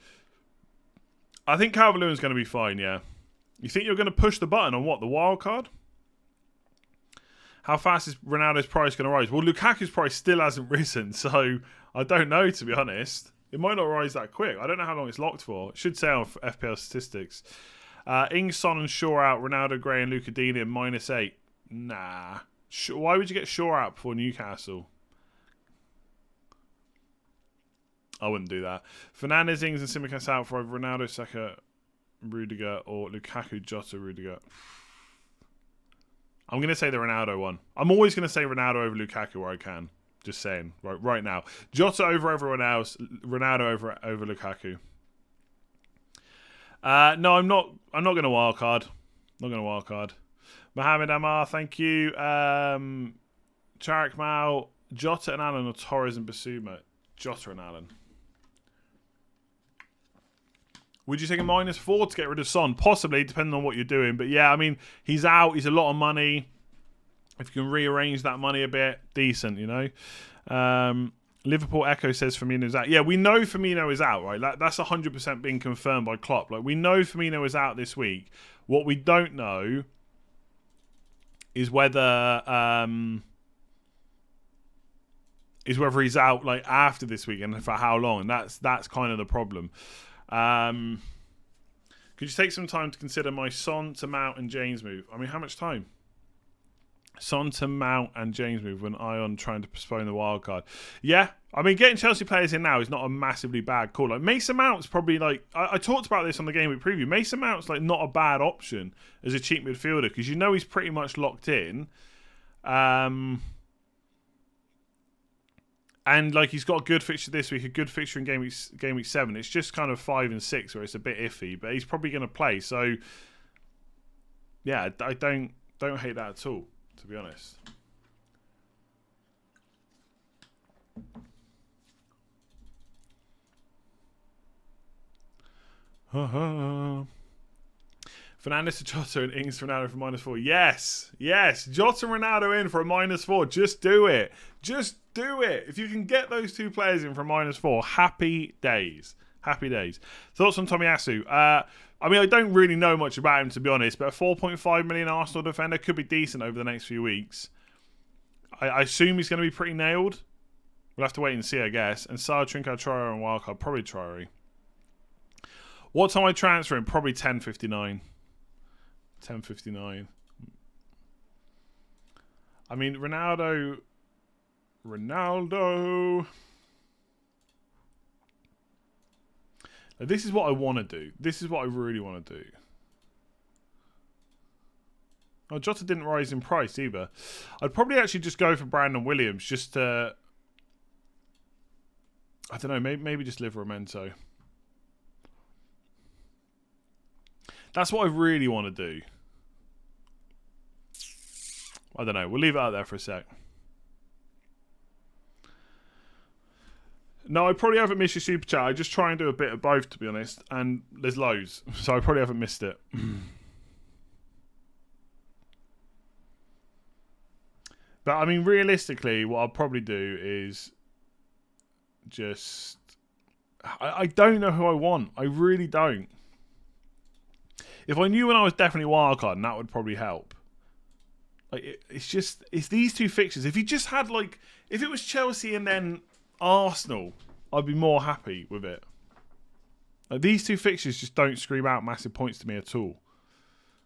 I think Calvert-Lewin's going to be fine, yeah. You think you're going to push the button on what? The wildcard? How fast is Ronaldo's price going to rise? Well, Lukaku's price still hasn't risen, so I don't know, to be honest. It might not rise that quick. I don't know how long it's locked for. It should say on FPL statistics. Ings, Son and Shaw out. Ronaldo, Gray and Luca Dini at -8. Nah. Why would you get Shaw out before Newcastle? I wouldn't do that. Fernandes, Ings and Tsimikas out for over Ronaldo, Saka, Rudiger or Lukaku, Jota, Rudiger. I'm going to say the Ronaldo one. I'm always going to say Ronaldo over Lukaku where I can. Just saying. Right now. Jota over everyone else. Ronaldo over Lukaku. No, I'm not going to wildcard. Not going to wildcard. Mohamed Amar, thank you. Charak Mao, Jota and Allen or Torres and Basuma? Jota and Allen. Would you take a -4 to get rid of Son? Possibly, depending on what you're doing. But yeah, I mean, he's out. He's a lot of money. If you can rearrange that money a bit, decent, you know. Liverpool Echo says Firmino's out. Yeah, we know Firmino is out, right? That's 100% being confirmed by Klopp. Like, we know Firmino is out this week. What we don't know is whether he's out like after this week and for how long. And that's kind of the problem. Could you take some time to consider my Son to Mount and James move? I mean, how much time? Son to Mount and James move when Ion trying to postpone the wild card. Yeah, I mean, getting Chelsea players in now is not a massively bad call. Like Mason Mount's probably like I talked about this on the game week preview. Mason Mount's like not a bad option as a cheap midfielder because you know he's pretty much locked in, and like he's got a good fixture this week, a good fixture in game week 7. It's just kind of 5 and 6 where it's a bit iffy, but he's probably going to play. So yeah, I don't hate that at all, to be honest. Fernandes to Jota and Ings to Ronaldo for -4. Yes. Jota and Ronaldo in for a -4. Just do it. Just do it. If you can get those two players in for a -4, happy days. Happy days. Thoughts on Tommy Asu? I mean, I don't really know much about him, to be honest, but a 4.5 million Arsenal defender could be decent over the next few weeks. I assume he's going to be pretty nailed. We'll have to wait and see, I guess. And Salah, Trincao, Traore, and Wildcard. Probably Traore. What time I transfer him? Probably 10:59. 10:59. I mean, Ronaldo. This is what I want to do. This is what I really want to do. Oh, Jota didn't rise in price either. I'd probably actually just go for Brandon Williams just to... I don't know, maybe just Livramento. That's what I really want to do. I don't know. We'll leave it out there for a sec. No, I probably haven't missed your super chat. I just try and do a bit of both, to be honest. And there's loads. So I probably haven't missed it. But, I mean, realistically, what I'll probably do is just... I don't know who I want. I really don't. If I knew when I was definitely wildcarding, that would probably help. Like, it's these two fixtures. If you just had, like... If it was Chelsea and then Arsenal, I'd be more happy with it. Like, these two fixtures just don't scream out massive points to me at all.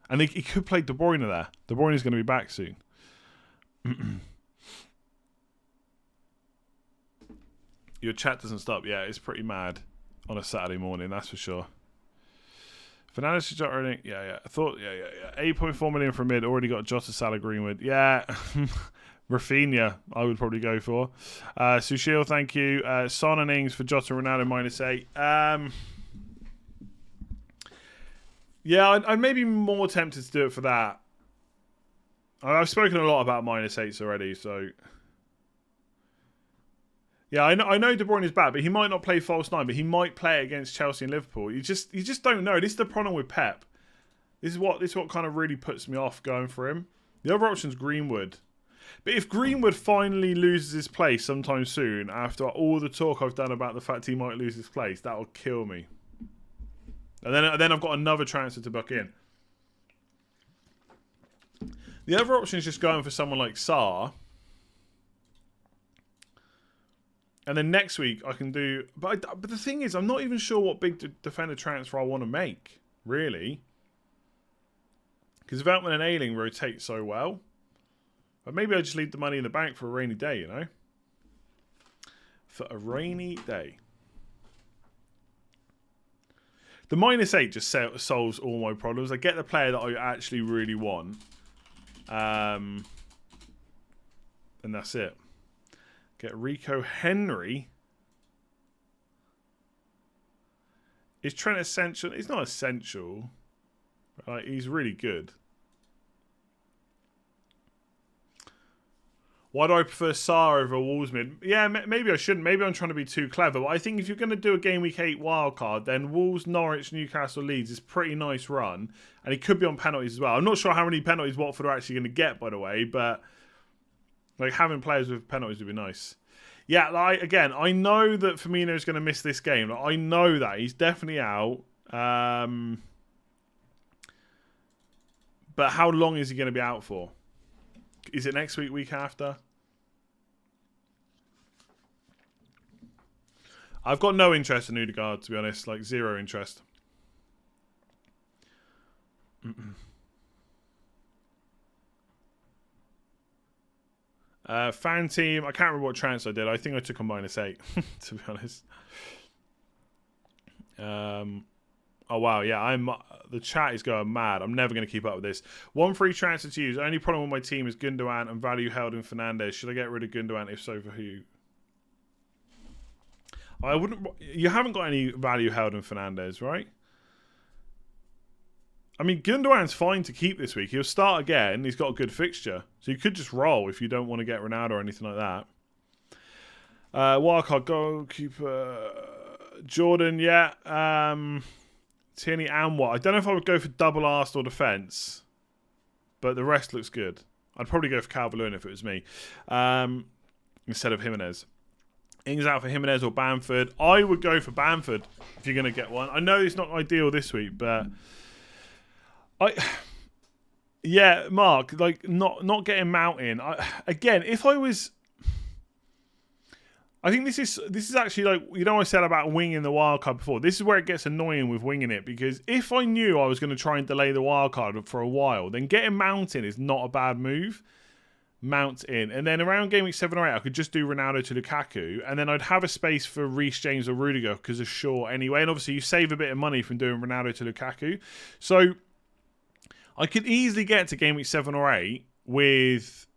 And he could play De Bruyne there. De Bruyne is going to be back soon. Your chat doesn't stop. Yeah, it's pretty mad on a Saturday morning, that's for sure. Fernandes to Jota, yeah. I thought, yeah. 8.4 million for mid. Already got Jota, Salah, Greenwood. Yeah. Rafinha, I would probably go for. Sushil, thank you. Son and Ings for Jota, Ronaldo, -8. Yeah, I'd maybe more tempted to do it for that. I've spoken a lot about -8s already, so... Yeah, I know De Bruyne is bad, but he might not play false 9, but he might play against Chelsea and Liverpool. You just don't know. This is the problem with Pep. This is what kind of really puts me off going for him. The other option is Greenwood. But if Greenwood finally loses his place sometime soon, after all the talk I've done about the fact he might lose his place, that'll kill me. And then I've got another transfer to book in. The other option is just going for someone like Salah. And then next week I can do... But the thing is, I'm not even sure what big defender transfer I want to make, really. Because Veltman and Ayling rotate so well. But maybe I just leave the money in the bank for a rainy day, you know? For a rainy day. The -8 just solves all my problems. I get the player that I actually really want. And that's it. Get Rico Henry. Is Trent essential? He's not essential. Like, he's really good. Why do I prefer Salah over Wolves mid? Yeah, maybe I shouldn't. Maybe I'm trying to be too clever. But I think if you're going to do a Game Week 8 wildcard, then Wolves, Norwich, Newcastle, Leeds is a pretty nice run. And he could be on penalties as well. I'm not sure how many penalties Watford are actually going to get, by the way. But like having players with penalties would be nice. Yeah, like, again, I know that Firmino is going to miss this game. Like, I know that. He's definitely out. But how long is he going to be out for? Is it next week, week after? I've got no interest in Odegaard, to be honest. Like, zero interest. Fan team. I can't remember what transfer I did. I think I took a -8, to be honest. Oh wow, yeah. The chat is going mad. I'm never going to keep up with this. 1 free transfer to use. Only problem with my team is Gundogan and value held in Fernandes. Should I get rid of Gundogan? If so, for who? I wouldn't. You haven't got any value held in Fernandes, right? I mean, Gundogan's fine to keep this week. He'll start again. He's got a good fixture. So you could just roll if you don't want to get Ronaldo or anything like that. Wildcard goalkeeper. Jordan, yeah. Tierney and Watt. I don't know if I would go for double Arsenal defence. But the rest looks good. I'd probably go for Calvert-Lewin if it was me. Instead of Jimenez. Ings out for Jimenez or Bamford. I would go for Bamford if you're going to get one. I know it's not ideal this week, but... Yeah, Mark, like not getting Mountain. Again, if I was, I think this is actually like, you know, I said about winging the wild card before. This is where it gets annoying with winging it, because if I knew I was going to try and delay the wild card for a while, then getting Mountain is not a bad move. Mount in, and then around game week 7 or 8, I could just do Ronaldo to Lukaku, and then I'd have a space for Reece James or Rudiger because of Shaw anyway. And obviously, you save a bit of money from doing Ronaldo to Lukaku, so. I could easily get to game week 7 or 8 with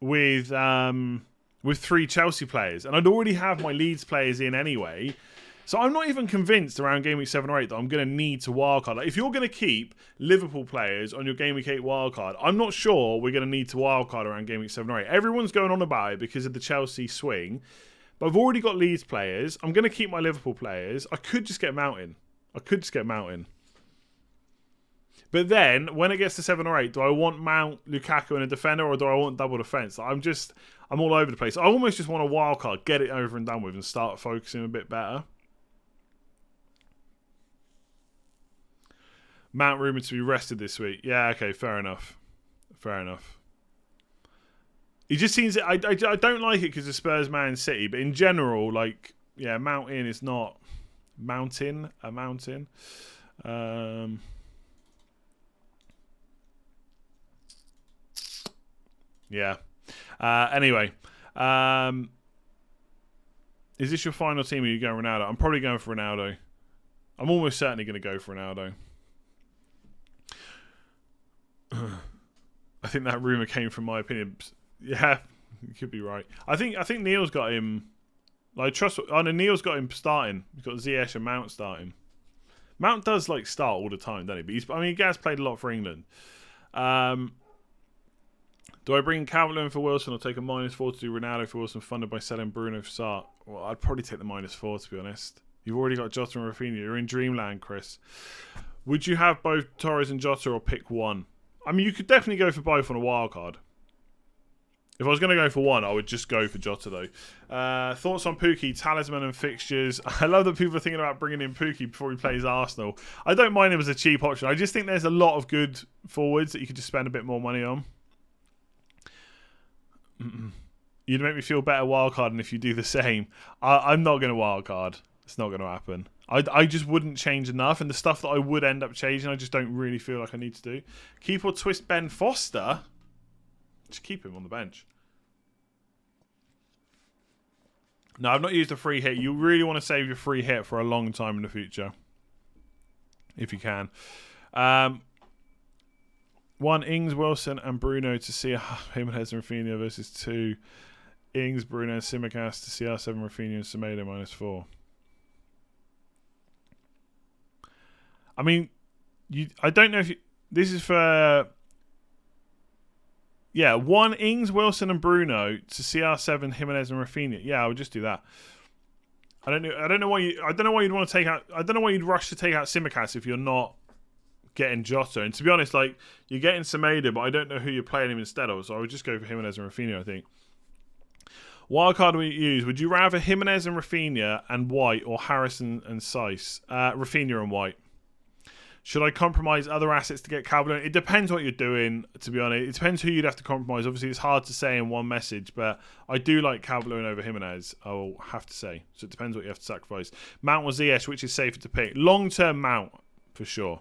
3 Chelsea players, and I'd already have my Leeds players in anyway. So I'm not even convinced around game week 7 or 8 that I'm going to need to wildcard. Like, if you're going to keep Liverpool players on your game week 8 wildcard, I'm not sure we're going to need to wildcard around game week 7 or 8. Everyone's going on about it because of the Chelsea swing, but I've already got Leeds players. I'm going to keep my Liverpool players. I could just get Mountain. But then, when it gets to 7 or 8, do I want Mount, Lukaku, and a defender, or do I want double defence? I'm all over the place. I almost just want a wild card, get it over and done with, and start focusing a bit better. Mount rumoured to be rested this week. Yeah, okay, fair enough. He just seems... I don't like it because of Spurs, Man City, but in general, like, yeah, Mountain is not... Mountain. Yeah. Anyway. Is this your final team or are you going Ronaldo? I'm probably going for Ronaldo. I'm almost certainly going to go for Ronaldo. I think that rumour came from my opinion. Yeah, you could be right. I think Neil's got him. Like, Neil's got him starting. He's got Ziyech and Mount starting. Mount does like start all the time, doesn't he? But he has played a lot for England. Do I bring Calvert-Lewin for Wilson or take a -4 to do Ronaldo for Wilson funded by selling Bruno for Sarr? Well, I'd probably take the -4 to be honest. You've already got Jota and Rafinha. You're in dreamland, Chris. Would you have both Torres and Jota or pick one? I mean, you could definitely go for both on a wild card. If I was going to go for one, I would just go for Jota though. Thoughts on Pookie, talisman and fixtures? I love that people are thinking about bringing in Pookie before he plays Arsenal. I don't mind him as a cheap option. I just think there's a lot of good forwards that you could just spend a bit more money on. You'd make me feel better wildcarding if you do the same. I'm not going to wildcard. It's not going to happen. I just wouldn't change enough, and the stuff that I would end up changing, I just don't really feel like I need to do. Keep or twist Ben Foster? Just keep him on the bench. No, I've not used a free hit. You really want to save your free hit for a long time in the future. If you can. 1, Ings, Wilson, and Bruno to see Jimenez and Rafinha versus 2, Ings, Bruno, and Simicast to CR7, Rafinha, and Semedo -4. I mean, I don't know if this is for... Yeah, 1, Ings, Wilson, and Bruno to CR7, Jimenez, and Rafinha. Yeah, I would just do that. I don't know why you'd want to take out... I don't know why you'd rush to take out Simicast if you're not getting Jota. And to be honest, like, you're getting Semedo, but I don't know who you're playing him instead of, so I would just go for Jimenez and Rafinha, I think. Wildcard would you use? Would you rather Jimenez and Rafinha and White or Harrison and Saiss? Rafinha and White. Should I compromise other assets to get Calvert-Lewin? It depends what you're doing, to be honest. It depends who you'd have to compromise. Obviously, it's hard to say in one message, but I do like Calvert-Lewin over Jimenez, I will have to say. So it depends what you have to sacrifice. Mount or Ziyech, which is safer to pick? Long-term Mount, for sure.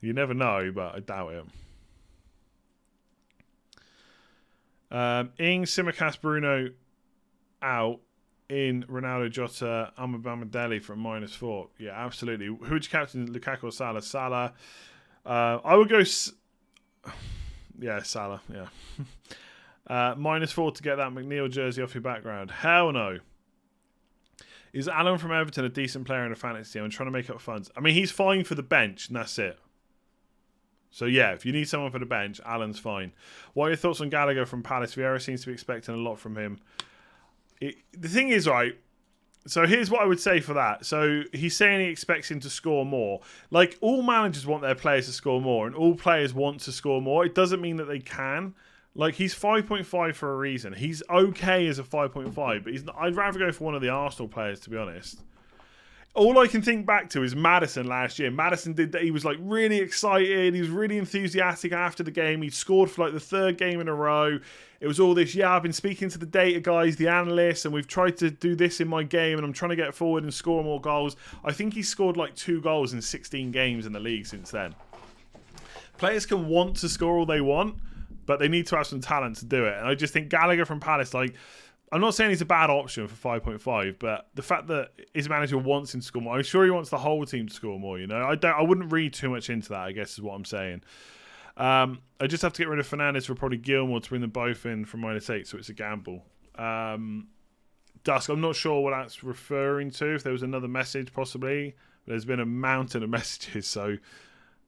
You never know, but I doubt it. Ings, Simicast, Bruno out. In Ronaldo, Jota, Amabama from -4. Yeah, absolutely. Who would you captain, Lukaku or Salah? Salah. I would go... Yeah, Salah, yeah. -4 to get that McNeil jersey off your background. Hell no. Is Alan from Everton a decent player in a fantasy team? I'm trying to make up funds. I mean, he's fine for the bench, and that's it. So, yeah, if you need someone for the bench, Alan's fine. What are your thoughts on Galaga from Palace? Vieira seems to be expecting a lot from him. The thing is, right, so here's what I would say for that. So he's saying he expects him to score more. Like, all managers want their players to score more, and all players want to score more. It doesn't mean that they can. Like, he's 5.5 for a reason. He's okay as a 5.5, but I'd rather go for one of the Arsenal players, to be honest. All I can think back to is Maddison last year. Maddison did that. He was like really excited. He was really enthusiastic after the game. He'd scored for like the third game in a row. It was all this, yeah, I've been speaking to the data guys, the analysts, and we've tried to do this in my game, and I'm trying to get forward and score more goals. I think he's scored like 2 goals in 16 games in the league since then. Players can want to score all they want, but they need to have some talent to do it. And I just think Gallagher from Palace, like, I'm not saying he's a bad option for 5.5, but the fact that his manager wants him to score more, I'm sure he wants the whole team to score more, you know. I wouldn't read too much into that, I guess is what I'm saying. I just have to get rid of Fernandes for probably Gilmore to bring them both in from -8, so it's a gamble. Dusk, I'm not sure what that's referring to, if there was another message possibly. There's been a mountain of messages, so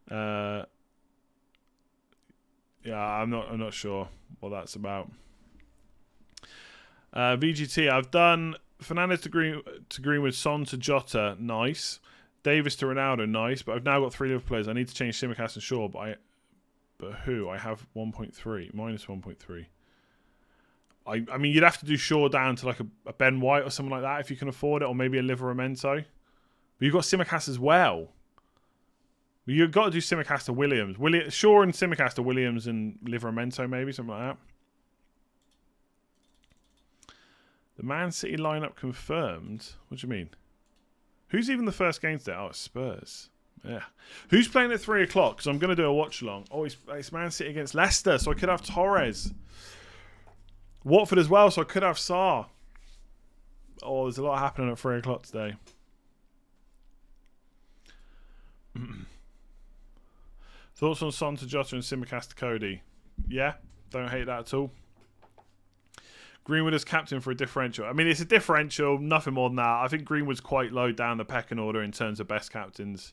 yeah, I'm not sure what that's about. VGT, I've done Fernandes to Greenwood, Son to Jota, nice. Davis to Ronaldo, nice. But I've now got 3 Liverpool players. I need to change Simicast and Shaw, but who? I have 1.3, -1.3. I mean, you'd have to do Shaw down to like a Ben White or something like that if you can afford it, or maybe a Liveramento. But you've got Simicast as well. You've got to do Simicast to Williams. Shaw and Simicast to Williams and Liveramento, maybe, something like that. The Man City lineup confirmed. What do you mean? Who's even the first game today? Oh, it's Spurs. Yeah. Who's playing at 3 o'clock? Because I'm going to do a watch along. Oh, it's Man City against Leicester, so I could have Torres. Watford as well, so I could have Sarr. Oh, there's a lot happening at 3 o'clock today. Thoughts on Son to Jota and Simicast to Cody? Yeah, don't hate that at all. Greenwood as captain for a differential. I mean, it's a differential, nothing more than that. I think Greenwood's quite low down the pecking order in terms of best captains.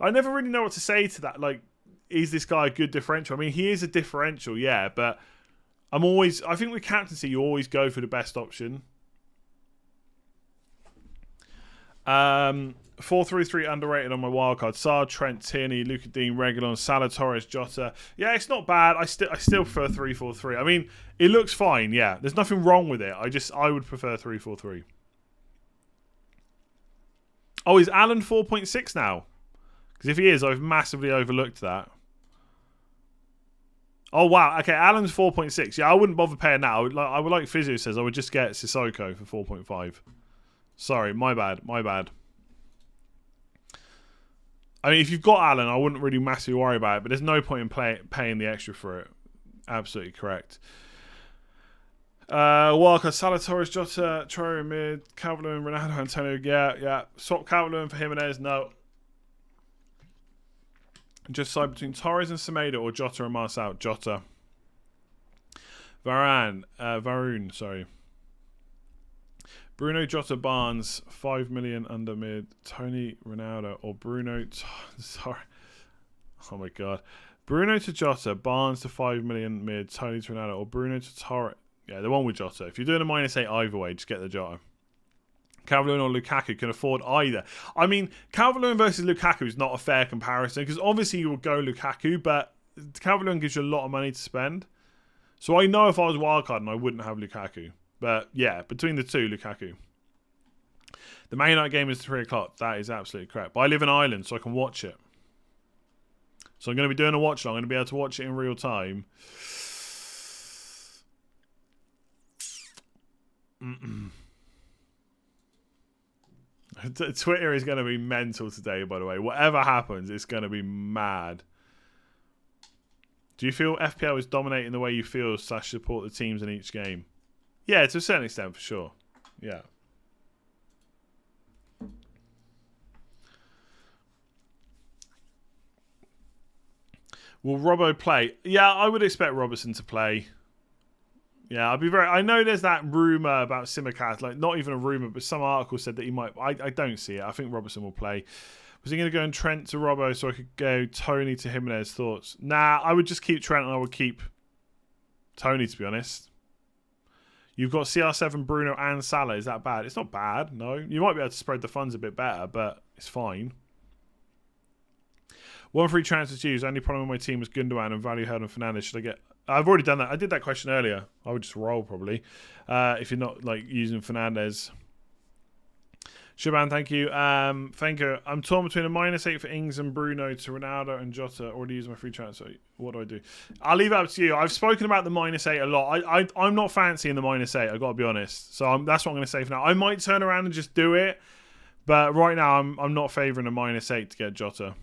I never really know what to say to that. Like, is this guy a good differential? I mean, he is a differential, yeah, but I think with captaincy, you always go for the best option. 4-3-3 underrated on my wildcard. Sarr, Trent, Tierney, Luka Dean, Reguilon, Salah, Torres, Jota. Yeah, it's not bad. I still prefer 3-4-3. I mean, it looks fine, yeah. There's nothing wrong with it. I would prefer 3-4-3. Oh, is Alan 4.6 now? Because if he is, I've massively overlooked that. Oh, wow. Okay, Alan's 4.6. Yeah, I wouldn't bother paying that. I would like Physio says, I would just get Sissoko for 4.5. Sorry, my bad. I mean, if you've got Alan, I wouldn't really massively worry about it, but there's no point in paying the extra for it. Absolutely correct. Walker, Salah, Torres, Jota, Traore mid, Calvert-Lewin, Ronaldo, Antonio. Yeah. Swap Calvert-Lewin for Jimenez. No. Just decide between Torres and Semedo or Jota and Marcel. Jota. Varun, sorry. Bruno, Jota, Barnes, 5 million under mid. Tony, Ronaldo, or Bruno. Sorry. Oh my god. Bruno to Jota, Barnes to 5 million mid. Tony to Ronaldo, or Bruno to Torres. Yeah, the one with Jota. If you're doing a -8 either way, just get the Jota. Calvert-Lewin or Lukaku can afford either. I mean, Calvert-Lewin versus Lukaku is not a fair comparison because obviously you will go Lukaku, but Calvert-Lewin gives you a lot of money to spend. So I know if I was wildcarding, I wouldn't have Lukaku. But yeah, between the two, Lukaku. The Man United game is 3 o'clock. That is absolutely correct. But I live in Ireland, so I can watch it. So I'm going to be doing a watch along. I'm going to be able to watch it in real time. Twitter is going to be mental today, by the way. Whatever happens, it's going to be mad. Do you feel FPL is dominating the way you feel / support the teams in each game? Yeah, to a certain extent, for sure. Yeah. Will Robbo play? Yeah, I would expect Robertson to play. Yeah, I'd be very... I know there's that rumour about Simicast. Like, not even a rumour, but some article said that he might... I don't see it. I think Robertson will play. Was he going to go and Trent to Robbo so I could go Tony to Jimenez? Thoughts? Nah, I would just keep Trent and I would keep Tony, to be honest. You've got CR7, Bruno and Salah. Is that bad? It's not bad, no. You might be able to spread the funds a bit better, but it's fine. 1 free transfer to use. Only problem with my team was Gundogan and value held on Fernandes. Should I get... I've already done that. I did that question earlier. I would just roll, probably. If you're not like using Fernandes. Shaban, thank you. Thank you. I'm torn between a -8 for Ings and Bruno to Ronaldo and Jota. Already using my free transfer. What do I do? I'll leave it up to you. I've spoken about the -8 a lot. I'm not fancying the -8. I've got to be honest. So that's what I'm going to say for now. I might turn around and just do it. But right now, I'm not favouring a -8 to get Jota.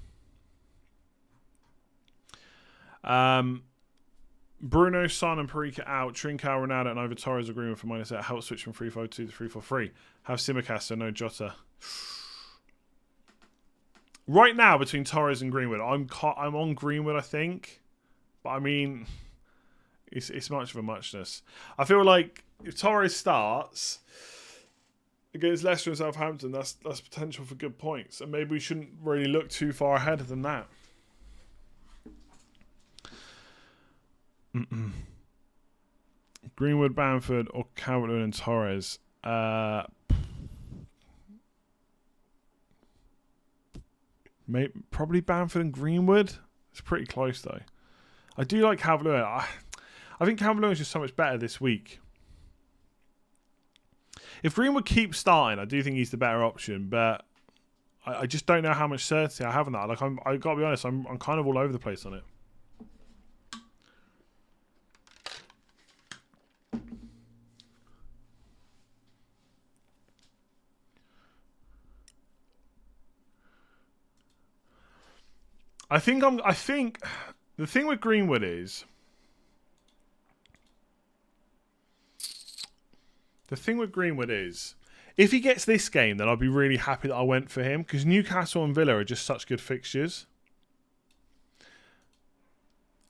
Bruno, Son and Parika out. Trincao, Ronaldo and Ivan Torres agreement for -8. Help switch from 3-5-2 to 3-4-3. Have Simicast, so no Jota. Right now, between Torres and Greenwood, I'm on Greenwood, I think. But I mean, it's much of a muchness. I feel like if Torres starts against Leicester and Southampton, that's potential for good points. And maybe we shouldn't really look too far ahead than that. Greenwood, Bamford, or Calvert-Lewin and Torres. Probably Bamford and Greenwood. It's pretty close though. I do like Calvert-Lewin. I think Calvert-Lewin is just so much better this week. If Greenwood keeps starting, I do think he's the better option, but I just don't know how much certainty I have in that. Like I gotta be honest, I'm kind of all over the place on it. I think the thing with Greenwood is if he gets this game, then I'll be really happy that I went for him because Newcastle and Villa are just such good fixtures.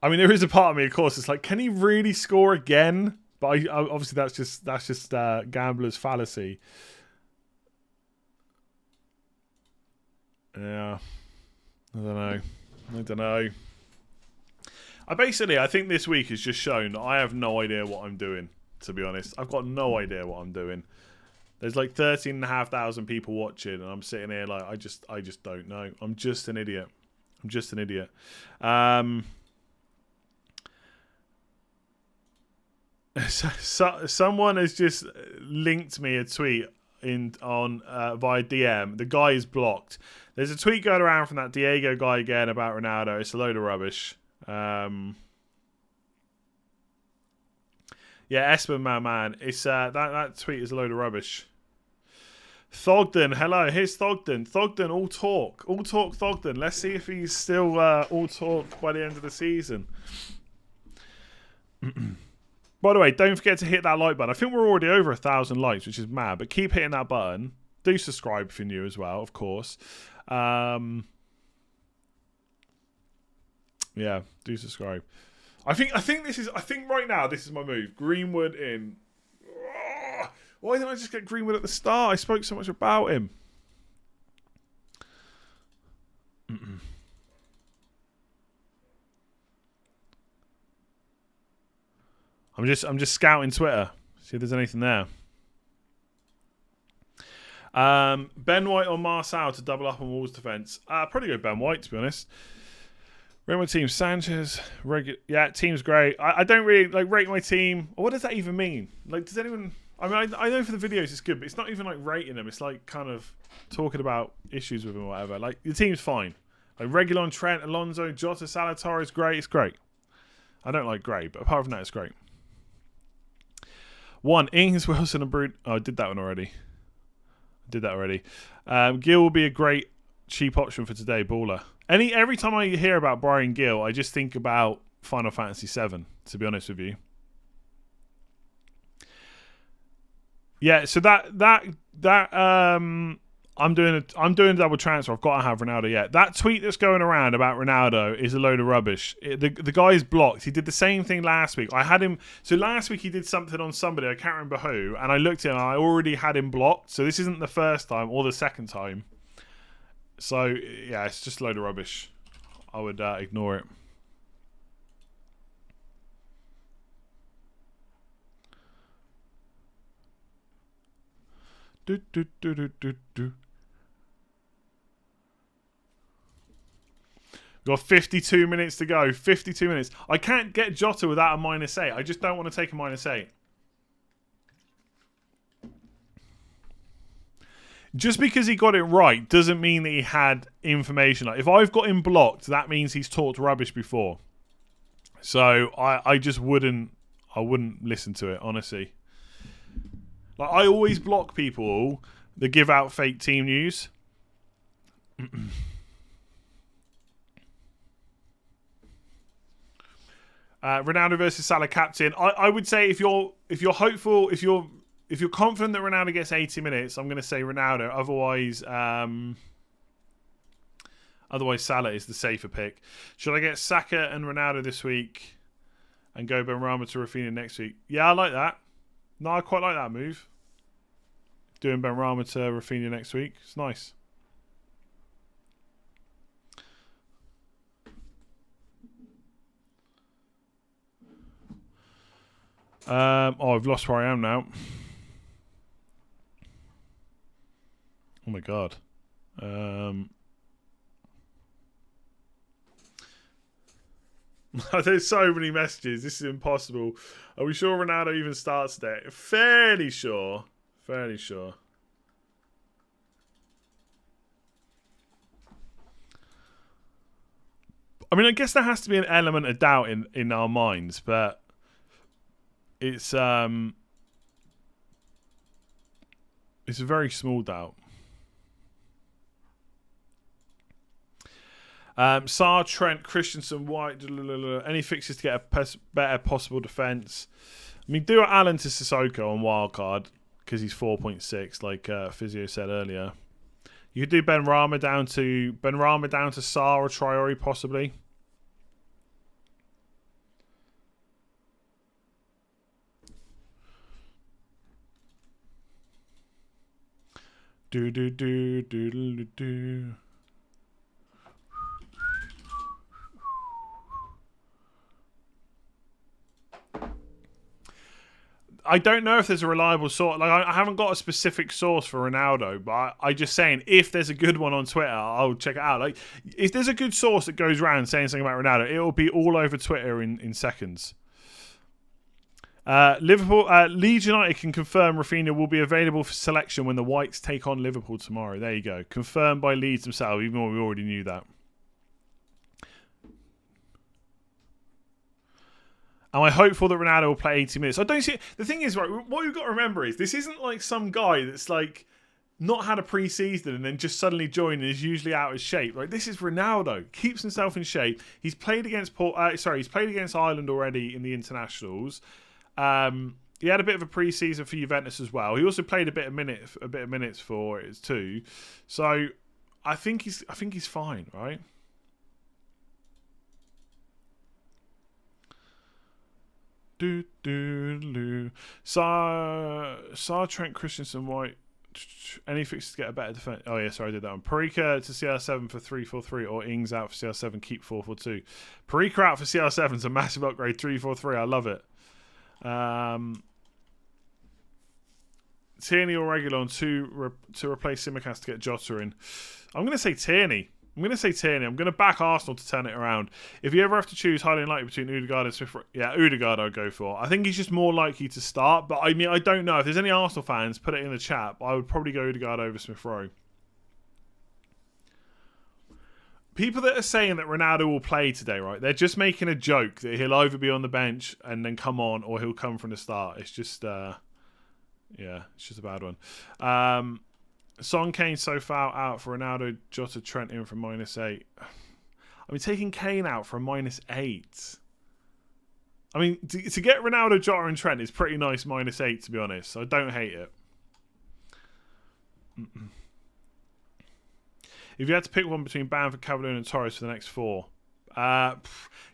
I mean, there is a part of me, of course, it's like, can he really score again? But obviously, that's just gambler's fallacy. Yeah, I don't know. I think this week has just shown that I have no idea what I'm doing, to be honest. I've got no idea what I'm doing. There's like 13,500 people watching, and I'm sitting here like, I just don't know. I'm just an idiot. Someone has just linked me a tweet via DM. The guy is blocked. There's a tweet going around from that Diego guy again about Ronaldo. It's a load of rubbish. Yeah, Espen, my man. It's that tweet is a load of rubbish. Thogden, hello. Here's Thogden. Thogden, all talk, Thogden. Let's see if he's still all talk by the end of the season. By the way, don't forget to hit that like button. I think we're already over 1,000 likes, which is mad. But keep hitting that button. Do subscribe if you're new as well, of course. Yeah, do subscribe. I think right now this is my move. Greenwood in. Why didn't I just get Greenwood at the start? I spoke so much about him. I'm just scouting Twitter. See if there's anything there. Ben White or Marçal to double up on Wolves defence. Probably go Ben White, to be honest. Rate my team. Sanchez. Yeah, team's great. I don't really rate my team. What does that even mean? Does anyone... I mean, I know for the videos it's good, but it's not even rating them. It's kind of talking about issues with them or whatever. The team's fine. Reguilon, Trent, Alonso, Jota, Salah, Torres, great. It's great. I don't like great, but apart from that, it's great. 1. Ings, Wilson and Bruno. Oh, I did that one already. Did that already. Gil will be a great cheap option for today, baller. Every time I hear about Brian Gill, I just think about Final Fantasy VII, to be honest with you. Yeah, so I'm doing a double transfer. I've got to have Ronaldo yet. That tweet that's going around about Ronaldo is a load of rubbish. The guy's blocked. He did the same thing last week. I had him. So last week he did something on somebody. I can't remember who. And I looked at him and I already had him blocked. So this isn't the first time or the second time. So yeah, it's just a load of rubbish. I would ignore it. Got 52 minutes to go. 52 minutes. I can't get Jota without a -8. I just don't want to take a -8. Just because he got it right doesn't mean that he had information. Like, if I've got him blocked, that means he's talked rubbish before. So I just wouldn't listen to it, honestly. Like, I always block people that give out fake team news. Ronaldo versus Salah captain. I would say if you're hopeful, if you're confident that Ronaldo gets 80 minutes, I'm going to say Ronaldo. Otherwise Salah is the safer pick. Should I get Saka and Ronaldo this week and go Benrahma to Rafinha next week? Yeah, I like that. No, I quite like that move. Doing Benrahma to Rafinha next week. It's nice. I've lost where I am now. Oh my god. There's so many messages. This is impossible. Are we sure Ronaldo even starts today? Fairly sure. Fairly sure. I mean, I guess there has to be an element of doubt in our minds, but it's a very small doubt. Saar, Trent, Christensen, White, any fixes to get a better possible defence. I mean, do Allen to Sissoko on wildcard because he's 4.6, like Physio said earlier. You could do Benrahma down to Saar or Traore possibly. Do. I don't know if there's a reliable source. Like, I haven't got a specific source for Ronaldo, but I just saying if there's a good one on Twitter, I'll check it out. Like, if there's a good source that goes around saying something about Ronaldo, it will be all over Twitter in seconds. Leeds United can confirm Rafinha will be available for selection when the Whites take on Liverpool tomorrow. There you go. Confirmed by Leeds themselves, even though we already knew that. Am I hopeful that Ronaldo will play 80 minutes? I don't see it. The thing is, right, what you've got to remember is this isn't like some guy that's like not had a pre-season and then just suddenly joined and is usually out of shape. Right? This is Ronaldo. Keeps himself in shape. He's played against he's played against Ireland already in the internationals. He had a bit of a pre-season for Juventus as well. He also played a bit of minutes for it too. So I think he's fine, right? Saar, Trent, Christensen, White. Any fixes to get a better defense? Oh yeah, sorry, I did that one. Parika to CR7 for 3-4-3 or Ings out for CR7, keep 4-4-2. Parika out for CR7 is a massive upgrade. 3-4-3, I love it. Tierney or Reguilon to replace Simicast to get Jota in. I'm going to say Tierney. I'm going to back Arsenal to turn it around. If you ever have to choose highly unlikely between Odegaard and Smith, yeah, Odegaard I'd go for. I think he's just more likely to start, but I mean, I don't know. If there's any Arsenal fans, put it in the chat. I would probably go Odegaard over Smith Rowe. People that are saying that Ronaldo will play today, right? They're just making a joke that he'll either be on the bench and then come on, or he'll come from the start. It's just, it's just a bad one. Son, Kane, so far out for Ronaldo, Jota, Trent in for -8. I mean, taking Kane out for a -8. I mean, to get Ronaldo, Jota and Trent is pretty nice -8, to be honest. So I don't hate it. If you had to pick one between Bamford, Calvert-Lewin and Torres for the next 4.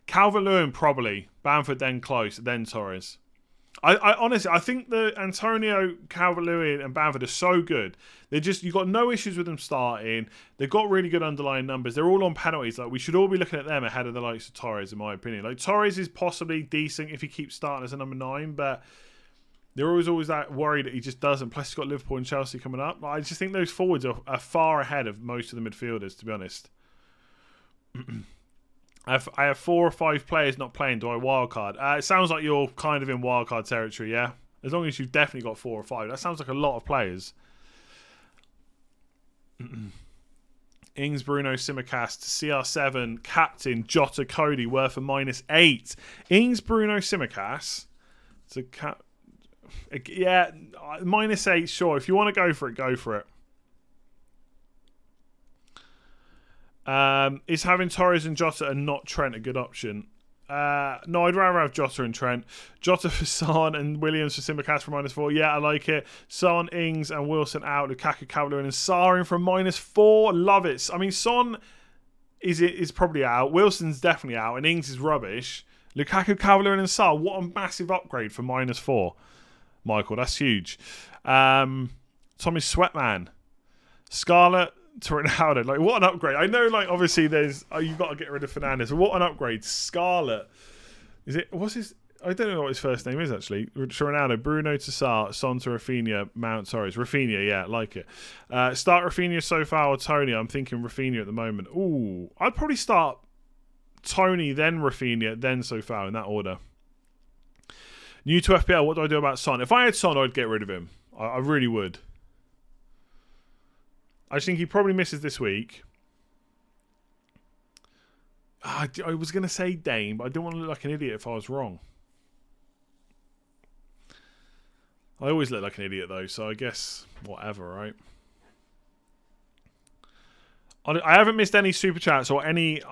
Calvert-Lewin probably. Bamford then close, then Torres. I honestly, I think the Antonio, Calvert-Lewin and Bamford are so good. They're just, you've got no issues with them starting. They've got really good underlying numbers. They're all on penalties. Like, we should all be looking at them ahead of the likes of Torres, in my opinion. Like, Torres is possibly decent if he keeps starting as a number 9, but they're always that worried that he just doesn't. Plus, he's got Liverpool and Chelsea coming up. I just think those forwards are far ahead of most of the midfielders, to be honest. I have 4 or 5 players not playing. Do I wildcard? It sounds like you're kind of in wildcard territory, yeah? As long as you've definitely got 4 or 5. That sounds like a lot of players. Ings, Bruno, Simicast, CR7, Captain, Jota, Cody, worth a -8. Ings, Bruno, Simicast. Yeah, -8, sure. If you want to go for it, go for it. Is having Torres and Jota and not Trent a good option? No, I'd rather have Jota and Trent. Jota for Son and Williams for Simicast for -4. Yeah, I like it. Son, Ings and Wilson out. Lukaku, Calvert-Lewin and Salah in for -4. Love it. I mean, Son is probably out. Wilson's definitely out. And Ings is rubbish. Lukaku, Calvert-Lewin and Salah. What a massive upgrade for -4. Michael, that's huge. Tommy Sweatman. Scarlett to Ronaldo. Like, what an upgrade. I know, like, obviously there's you've got to get rid of Fernandes, but what an upgrade. Scarlett. What's his, I don't know what his first name is, actually. To Ronaldo, Bruno to Sarr, Son to Rafinha, Mount Torres. Rafinha, yeah, like it. Start Rafinha so far or Tony. I'm thinking Rafinha at the moment. Ooh, I'd probably start Tony, then Rafinha, then so far in that order. New to FPL, what do I do about Son? If I had Son, I'd get rid of him. I really would. I just think he probably misses this week. I was going to say Dane, but I didn't want to look like an idiot if I was wrong. I always look like an idiot, though, so I guess whatever, right? I haven't missed any super chats or any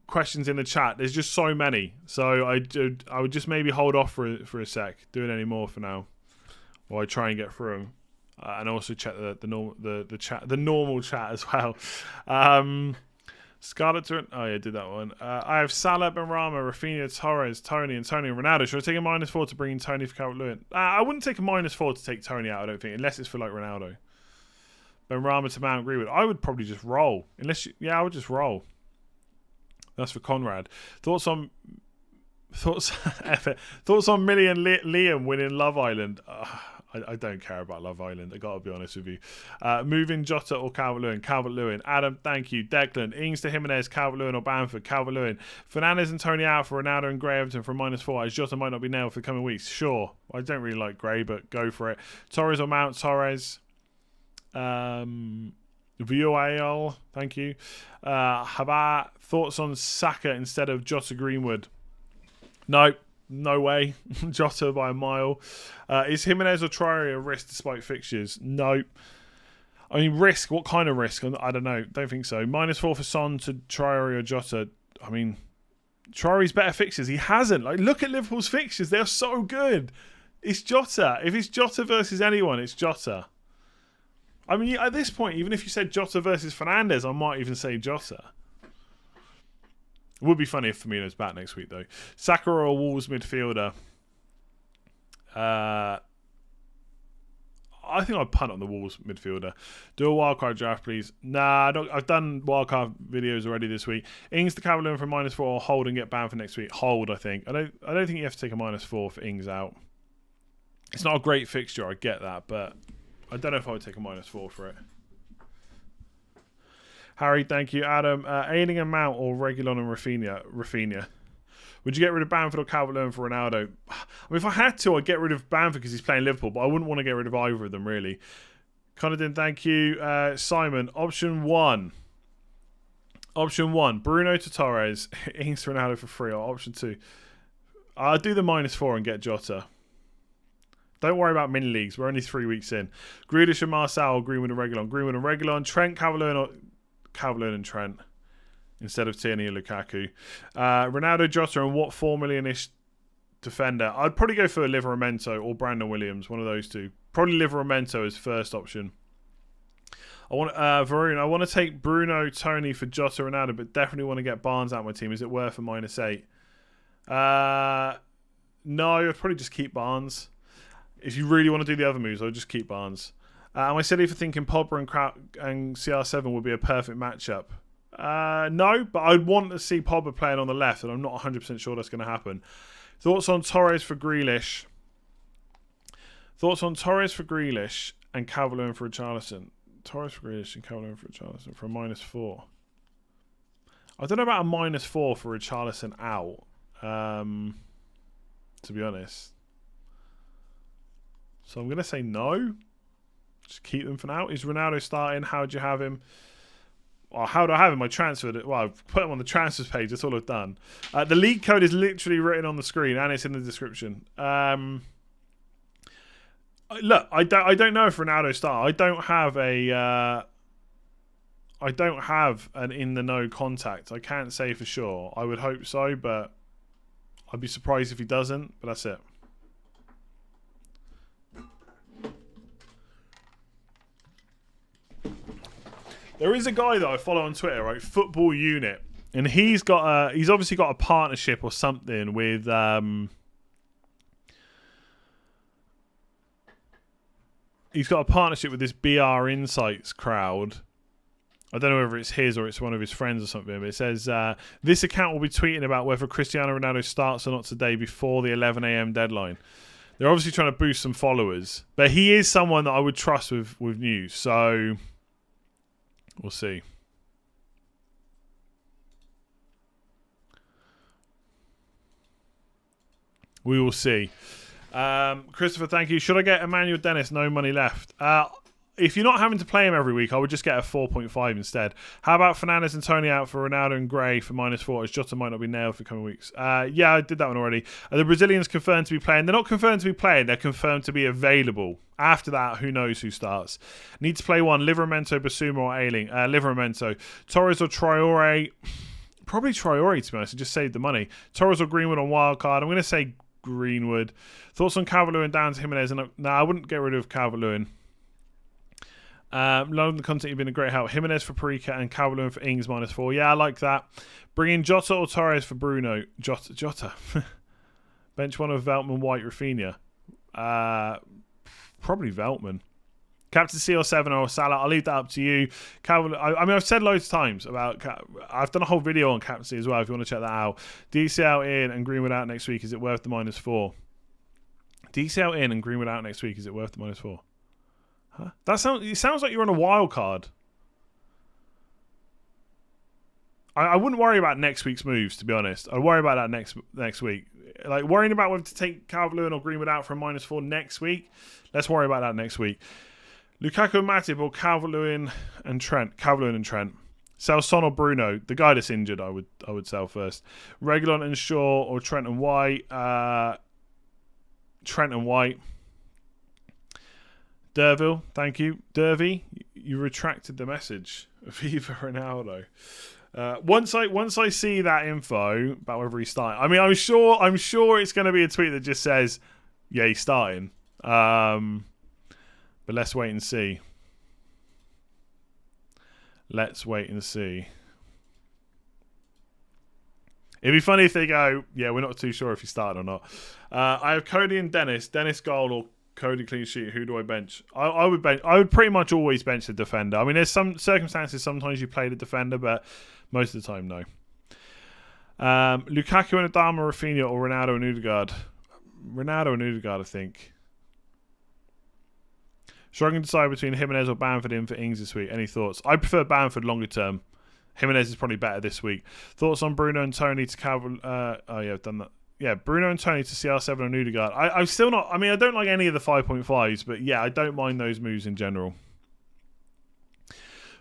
questions in the chat. There's just so many, so I would just maybe hold off for a sec, doing any more for now, while I try and get through them. And also check the normal chat as well. Scarlett Turn. Oh yeah, did that one. I have Salah, Benrahma, Rafinha, Torres, Tony, and Ronaldo. Should I take a -4 to bring in Tony for Calvert-Lewin? I wouldn't take a -4 to take Tony out. I don't think, unless it's for like Ronaldo. Benrahma to Mount Greenwood. I would probably just roll. I would just roll. That's for Conrad. Thoughts on Millie and Liam winning Love Island. I don't care about Love Island. I gotta be honest with you. Moving Jota or Calvert-Lewin. Calvert-Lewin. Adam, thank you. Declan. Ings to Jimenez. Calvert-Lewin or Bamford. Calvert-Lewin. Fernandes and Tony out for Ronaldo and Gray Everton for -4. As Jota might not be nailed for the coming weeks. Sure. I don't really like Gray, but go for it. Torres or Mount. Torres. VOAL. Thank you. Haba. Thoughts on Saka instead of Jota Greenwood? Nope. No way. Jota by a mile. Is Jimenez or Traore a risk despite fixtures? Nope. I mean, risk? What kind of risk? I don't know. Don't think so. -4 for Son to Traore or Jota. I mean, Traore's better fixtures. He hasn't. Like, look at Liverpool's fixtures. They're so good. It's Jota. If it's Jota versus anyone, it's Jota. I mean, at this point, even if you said Jota versus Fernandes, I might even say Jota. It would be funny if Firmino's back next week, though. Saka or Wolves midfielder? I think I'd punt on the Wolves midfielder. Do a wildcard draft, please. Nah, I've done wildcard videos already this week. Ings to Calvert-Lewin for -4. Hold and get banned for next week. Hold, I think. I don't think you have to take a -4 for Ings out. It's not a great fixture, I get that, but I don't know if I would take a -4 for it. Harry, thank you. Adam, Ailing and Mount or Reguilon and Rafinha. Would you get rid of Bamford or Calvert-Lewin for Ronaldo? I mean, if I had to, I'd get rid of Bamford because he's playing Liverpool, but I wouldn't want to get rid of either of them, really. Conradin, thank you. Simon, option 1. Bruno to Torres. Ings to Ronaldo for free. Or option 2. I'll do the -4 and get Jota. Don't worry about mini leagues. We're only 3 weeks in. Grealish and Marcel, Greenwood and Reguilon. Greenwood and Reguilon. Trent, Calvert-Lewin and Trent instead of Tierney and Lukaku. Ronaldo, Jota, and what 4 million-ish defender? I'd probably go for Livramento or Brandon Williams, one of those two. Probably Livramento as first option. I want Varun. I want to take Bruno, Tony for Jota, Ronaldo, but definitely want to get Barnes out of my team. Is it worth a -8? No, I'd probably just keep Barnes. If you really want to do the other moves, I would just keep Barnes. Am I silly for thinking Pogba and CR7 would be a perfect matchup? No, but I'd want to see Pogba playing on the left, and I'm not 100% sure that's going to happen. Thoughts on Torres for Grealish? Thoughts on Torres for Grealish and Calvert-Lewin for Richarlison? Torres for Grealish and Calvert-Lewin for Richarlison for a -4. I don't know about a -4 for Richarlison out, to be honest. So I'm going to say no. Just keep them for now. Is Ronaldo starting? How do you have him? Or how do I have him? I transferred it. Well, I've put him on the transfers page. That's all I've done. The league code is literally written on the screen and it's in the description. Look, I don't know if Ronaldo starts. I don't have an in the know contact. I can't say for sure. I would hope so, but I'd be surprised if he doesn't. But that's it. There is a guy that I follow on Twitter, right? Football Unit, and he's obviously got a partnership or something with he's got a partnership with this BR Insights crowd. I don't know whether it's his or it's one of his friends or something, but it says this account will be tweeting about whether Cristiano Ronaldo starts or not today before the 11 a.m. deadline. They're obviously trying to boost some followers, but he is someone that I would trust with news, so we'll see. We will see. Christopher, thank you. Should I get Emmanuel Dennis? No money left. If you're not having to play him every week, I would just get a 4.5 instead. How about Fernandes and Tony out for Ronaldo and Gray for -4, as Jota might not be nailed for coming weeks? Yeah, I did that one already. Are the Brazilians confirmed to be playing? They're not confirmed to be playing. They're confirmed to be available. After that, who knows who starts. Need to play one. Livramento, Basuma or Ailing. Livramento. Torres or Traore? Probably Traore, to be honest. I just saved the money. Torres or Greenwood on wildcard? I'm going to say Greenwood. Thoughts on Calvert-Lewin down to Jimenez? No, I wouldn't get rid of Calvert-Lewin. Loving the content. You've been a great help. Jimenez for Parika and Calvert-Lewin for Ings -4. Yeah, I like that. Bring in Jota or Torres for Bruno. Jota. Bench one of Veltman, White, Rafinha. Probably Veltman. Captain CR7 or Salah. I'll leave that up to you. I mean, I've said loads of times about. I've done a whole video on captaincy as well. If you want to check that out. DCL in and Greenwood out next week. Is it worth the -4? DCL in and Greenwood out next week. Is it worth the -4? Huh? It sounds like you're on a wild card. I wouldn't worry about next week's moves, to be honest. I'd worry about that next week. Like worrying about whether to take Calvert-Lewin or Greenwood out for a -4 next week. Let's worry about that next week. Lukaku and Matip or Calvert-Lewin and Trent. Calvert-Lewin and Trent. Sell Son or Bruno. The guy that's injured, I would sell first. Reguilon and Shaw or Trent and White. Trent and White. Derville, thank you. Dervy, you retracted the message. Viva Ronaldo. Once I see that info about whether he's starting, I mean, I'm sure it's going to be a tweet that just says, "Yeah, he's starting." But let's wait and see. Let's wait and see. It'd be funny if they go, "Yeah, we're not too sure if he's starting or not." I have Cody and Dennis. Dennis goal or Cody clean sheet. Who do I bench? I would bench. I would pretty much always bench the defender. I mean, there's some circumstances sometimes you play the defender, but most of the time, no. Lukaku and Adama, Rafinha, or Ronaldo and Odegaard. Ronaldo and Odegaard, I think. Struggling to decide between Jimenez or Bamford in for Ings this week. Any thoughts? I prefer Bamford longer term. Jimenez is probably better this week. Thoughts on Bruno and Tony to Calvert? Oh yeah, I've done that. Yeah, Bruno and Tony to CR7 and Odegaard. I'm still not. I mean, I don't like any of the 5.5s, but yeah, I don't mind those moves in general.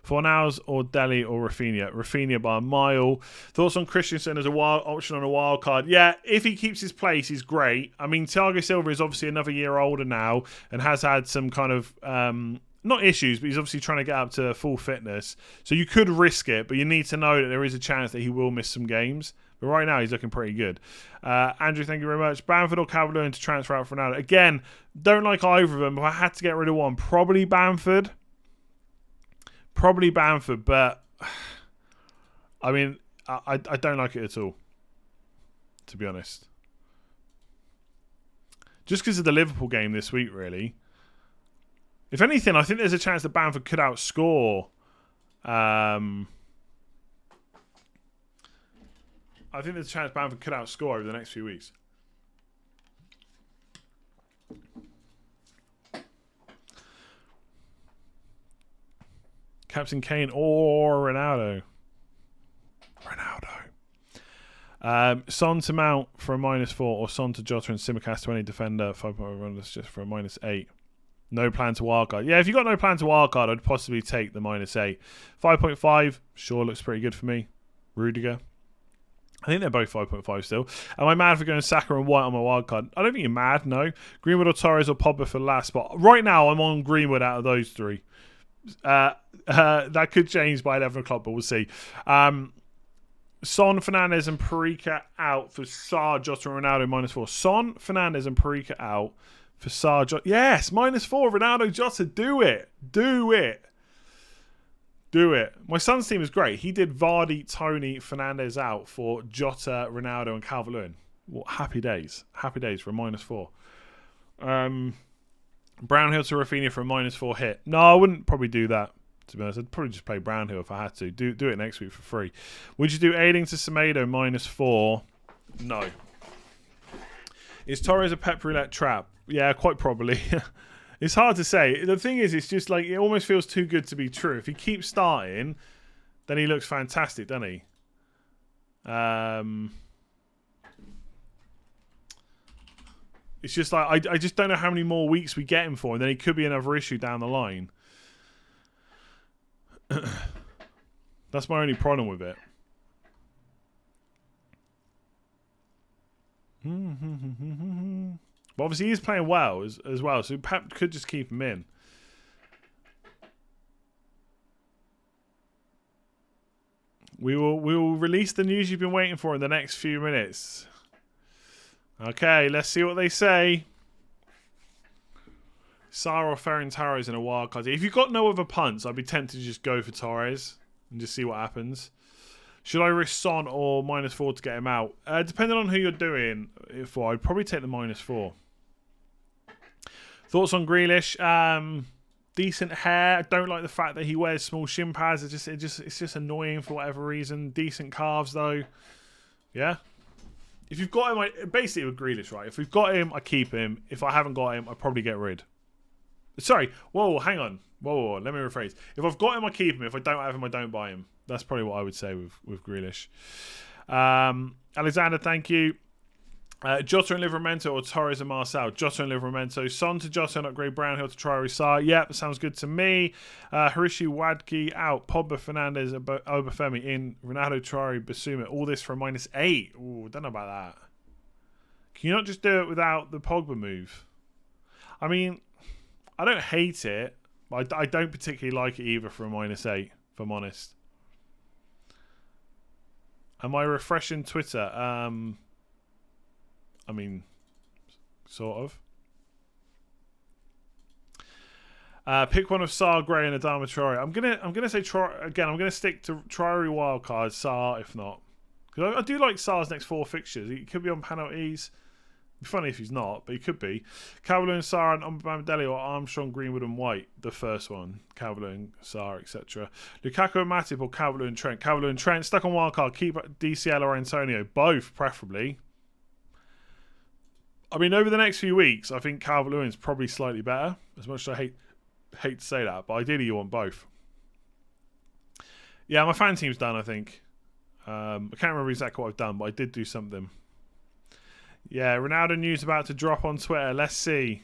Fornals or Dele or Rafinha? Rafinha by a mile. Thoughts on Christensen as a wild option on a wild card? Yeah, if he keeps his place, he's great. I mean, Thiago Silva is obviously another year older now and has had some kind of not issues, but he's obviously trying to get up to full fitness. So you could risk it, but you need to know that there is a chance that he will miss some games. But right now, he's looking pretty good. Andrew, thank you very much. Bamford or Calvert-Lewin to transfer out for Ronaldo? Again, don't like either of them. If I had to get rid of one, probably Bamford. But I mean, I don't like it at all, to be honest. Just because of the Liverpool game this week, really. If anything, I think there's a chance that Bamford could outscore. I think there's a chance Bamford could outscore over the next few weeks. Captain Kane or Ronaldo? Son to Mount for a -4 or Son to Jota and Simicast 20 defender 5.1 runners just for a -8. No plan to wildcard. Yeah, if you've got no plan to wildcard, I'd possibly take the -8. 5.5 sure looks pretty good for me. Rudiger. I think they're both 5.5 still. Am I mad for going Saka and White on my wildcard? I don't think you're mad, no. Greenwood or Torres or Pogba for last spot. Right now, I'm on Greenwood out of those three. That could change by 11 o'clock, but we'll see. Son, Fernandes and Parika out for Sarr, Jota and Ronaldo -4. Son, Fernandes and Parika out for Sarr, Jota. Yes, -4, Ronaldo, Jota. Do it. My son's team is great. He did Vardy, Tony, Fernandes out for Jota, Ronaldo and Calvert-Lewin. What happy days. Happy days for a -4. Brownhill to Rafinha for a -4 hit. No, I wouldn't probably do that, to be honest. I'd probably just play Brownhill if I had to. Do it next week for free. Would you do Ailing to Semedo -4? No. Is Torres a pep roulette trap? Yeah, quite probably. It's hard to say. The thing is, it's just like it almost feels too good to be true. If he keeps starting, then he looks fantastic, doesn't he? It's just like I just don't know how many more weeks we get him for, and then he could be another issue down the line. That's my only problem with it. But obviously he's playing well as well, so Pep could just keep him in. We will release the news you've been waiting for in the next few minutes. Okay, let's see what they say. Sarr or Ferran Torres in a wild card. If you've got no other punts, I'd be tempted to just go for Torres and just see what happens. Should I risk Son or -4 to get him out? Depending on who you're doing it for, I'd probably take the -4. Thoughts on Grealish? Decent hair. I don't like the fact that he wears small shin pads. It's just annoying for whatever reason. Decent calves though. Yeah. If you've got him, basically with Grealish, right? If we've got him, I keep him. If I haven't got him, I probably get rid. Sorry. Whoa, hang on. Whoa. Let me rephrase. If I've got him, I keep him. If I don't have him, I don't buy him. That's probably what I would say with Grealish. Alexander, thank you. Jota and Livramento or Torres and Marcel? Jota and Livramento. Son to Jota and upgrade Brownhill to Traore Sarr. Yep, that sounds good to me. Harishi Wadki out. Pogba, Fernandes, Obafemi in. Ronaldo, Traore, Basuma. All this for a -8. Ooh, don't know about that. Can you not just do it without the Pogba move? I mean, I don't hate it, but I don't particularly like it either for a -8, if I'm honest. Am I refreshing Twitter? I mean, sort of. Pick one of Sarr, Gray, and Adama Traore. I'm gonna say Traore again. I'm gonna stick to Traore wildcard, Sarr if not, because I do like Sarr's next 4 fixtures. He could be on penalties. It'd be funny if he's not, but he could be. Calvert-Lewin, Sarr, and Bamidele or Armstrong, Greenwood, and White. The first one. Calvert-Lewin, Sarr, etc. Lukaku and Matip or Calvert-Lewin, Trent. Calvert-Lewin, Trent. Stuck on wildcard. Keep DCL or Antonio. Both, preferably. I mean, over the next few weeks, I think Calvert-Lewin's probably slightly better. As much as I hate to say that, but ideally you want both. Yeah, my fan team's done, I think. I can't remember exactly what I've done, but I did do something. Yeah, Ronaldo news about to drop on Twitter. Let's see.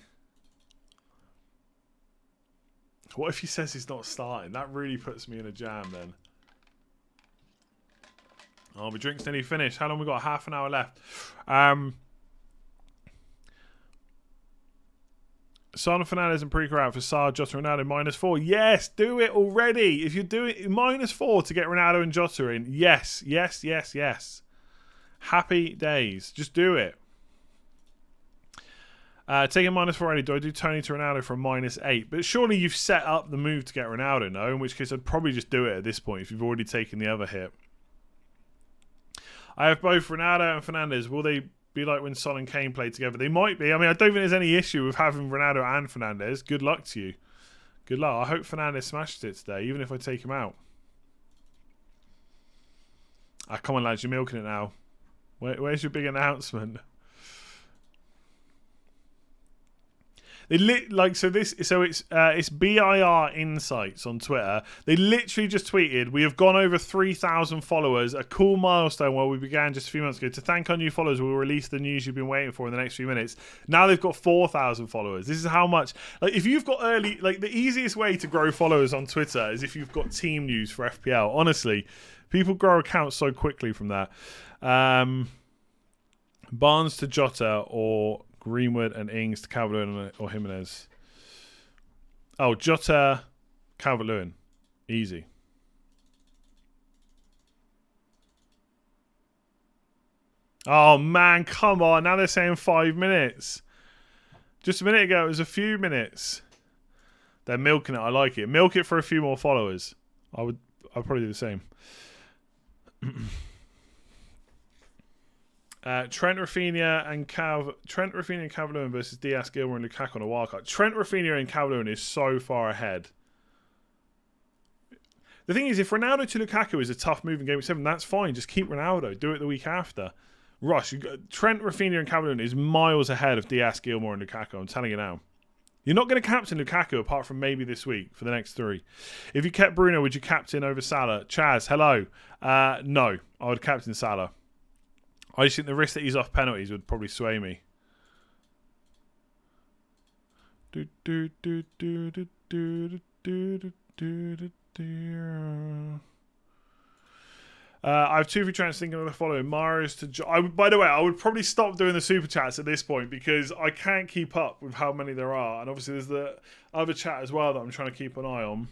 What if he says he's not starting? That really puts me in a jam then. Oh, my drink's nearly finished. How long we got? Half an hour left. Son Fernandez and Preco out for Salah, Jota, Ronaldo -4. Yes, do it already. If you're doing -4 to get Ronaldo and Jota in, yes. Happy days. Just do it. Taking -4 already. Do I do Tony to Ronaldo for a -8? But surely you've set up the move to get Ronaldo, no? In which case I'd probably just do it at this point if you've already taken the other hit. I have both Ronaldo and Fernandez. Will they be like when Son and Kane played together? They might be. I mean, I don't think there's any issue with having Ronaldo and Fernandez. Good luck to you. Good luck. I hope Fernandez smashed it today, even if I take him out. Come on, lads. You're milking it now. Where's your big announcement? It's BIR Insights on Twitter. They literally just tweeted, we have gone over 3,000 followers, a cool milestone where we began just a few months ago. To thank our new followers, we'll release the news you've been waiting for in the next few minutes. Now they've got 4,000 followers. This is how much, like, if you've got the easiest way to grow followers on Twitter is if you've got team news for FPL. Honestly, people grow accounts so quickly from that. Barnes to Jota or Greenwood and Ings to Calvert-Lewin or Jimenez. Oh, Jota, Calvert-Lewin. Easy. Oh, man, come on. Now they're saying 5 minutes. Just a minute ago, it was a few minutes. They're milking it. I like it. Milk it for a few more followers. I'd probably do the same. Trent Rafinha and Calvert-Lewin versus Diaz, Gilmore and Lukaku on a wildcard. Trent Rafinha and Calvert-Lewin is so far ahead. The thing is, if Ronaldo to Lukaku is a tough move in Game 7, that's fine. Just keep Ronaldo. Do it the week after. Rush. Trent Rafinha and Calvert-Lewin is miles ahead of Diaz, Gilmore and Lukaku. I'm telling you now. You're not going to captain Lukaku apart from maybe this week for the next 3. If you kept Bruno, would you captain over Salah? Chaz, hello. No, I would captain Salah. I just think the risk that he's off penalties would probably sway me. I have 2 free transfers thinking of the following. Maris to by the way, I would probably stop doing the super chats at this point because I can't keep up with how many there are. And obviously there's the other chat as well that I'm trying to keep an eye on.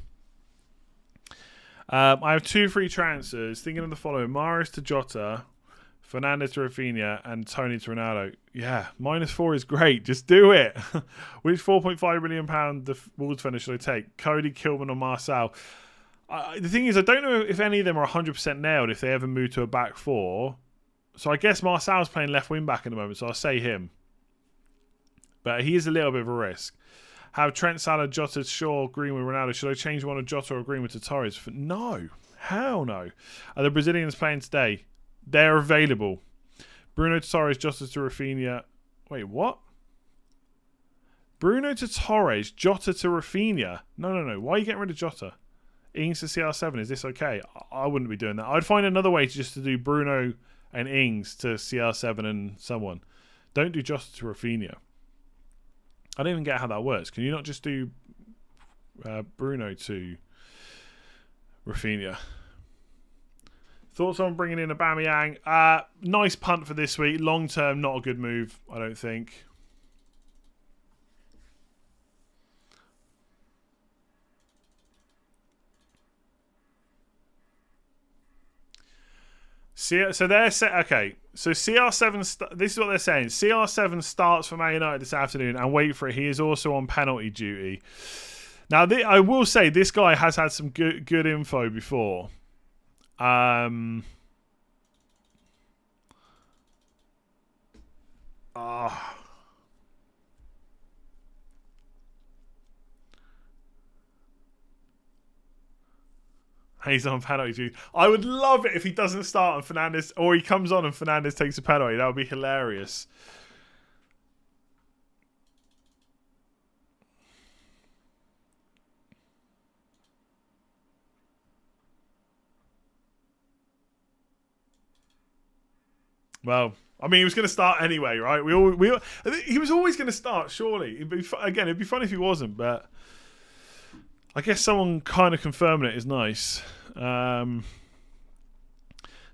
I have 2 free transfers thinking of the following. Maris to Jota, Fernandez to Rafinha, and Tony to Ronaldo. Yeah, -4 is great. Just do it. Which £4.5 million the Wolves defender should I take? Cody, Kilman, or Marcel? The thing is, I don't know if any of them are 100% nailed if they ever move to a back 4. So I guess Marcel's playing left wing back at the moment, so I'll say him. But he is a little bit of a risk. Have Trent, Salah, Jota, Shaw, Greenwood, Ronaldo. Should I change one of Jota or Greenwood to Torres? No. Hell no. Are the Brazilians playing today? They're available. Bruno to Torres, Jota to Rafinha. Wait, what? Bruno to Torres, Jota to Rafinha. No. Why are you getting rid of Jota? Ings to CR7. Is this okay? I wouldn't be doing that. I'd find another way to do Bruno and Ings to CR7 and someone. Don't do Jota to Rafinha. I don't even get how that works. Can you not just do Bruno to Rafinha? Thoughts on bringing in Aubameyang? Nice punt for this week. Long term, not a good move, I don't think. So they're set. Okay, so CR7. This is what they're saying. CR7 starts for Man United this afternoon, and wait for it. He is also on penalty duty. Now, I will say this guy has had some good info before. He's on penalty duty. I would love it if he doesn't start and Fernandez, or he comes on and Fernandez takes a penalty. That would be hilarious. Well, I mean, he was going to start anyway, right? He was always going to start, surely. It'd be fun if he wasn't, but I guess someone kind of confirming it is nice.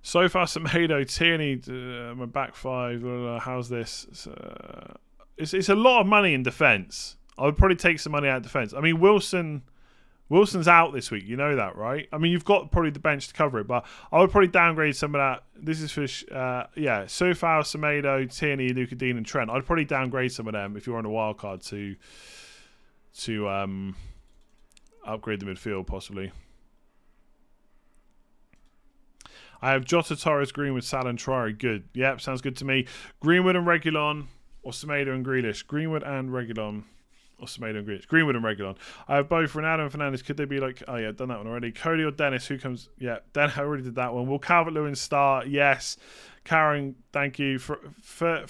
So far, Semedo, Tierney, my back five. How's this? It's a lot of money in defence. I would probably take some money out of defence. I mean, Wilson's out this week. You know that, right? I mean, you've got probably the bench to cover it, but I would probably downgrade some of that. This is for, So far, Semedo, Tierney, Luka Dean, and Trent. I'd probably downgrade some of them if you're on a wild card to upgrade the midfield, possibly. I have Jota, Torres, Greenwood, Salah, and Traore. Good. Yep, sounds good to me. Greenwood and Reguilon, or Semedo and Grealish. Greenwood and Reguilon, or Semedo and Grealish. Greenwood and Reguilon. I have both Ronaldo and Fernandes. Could they be like... Oh, yeah, done that one already. Cody or Dennis, who comes... Yeah, I already did that one. Will Calvert-Lewin start? Yes. Karen, thank you. Ferdinand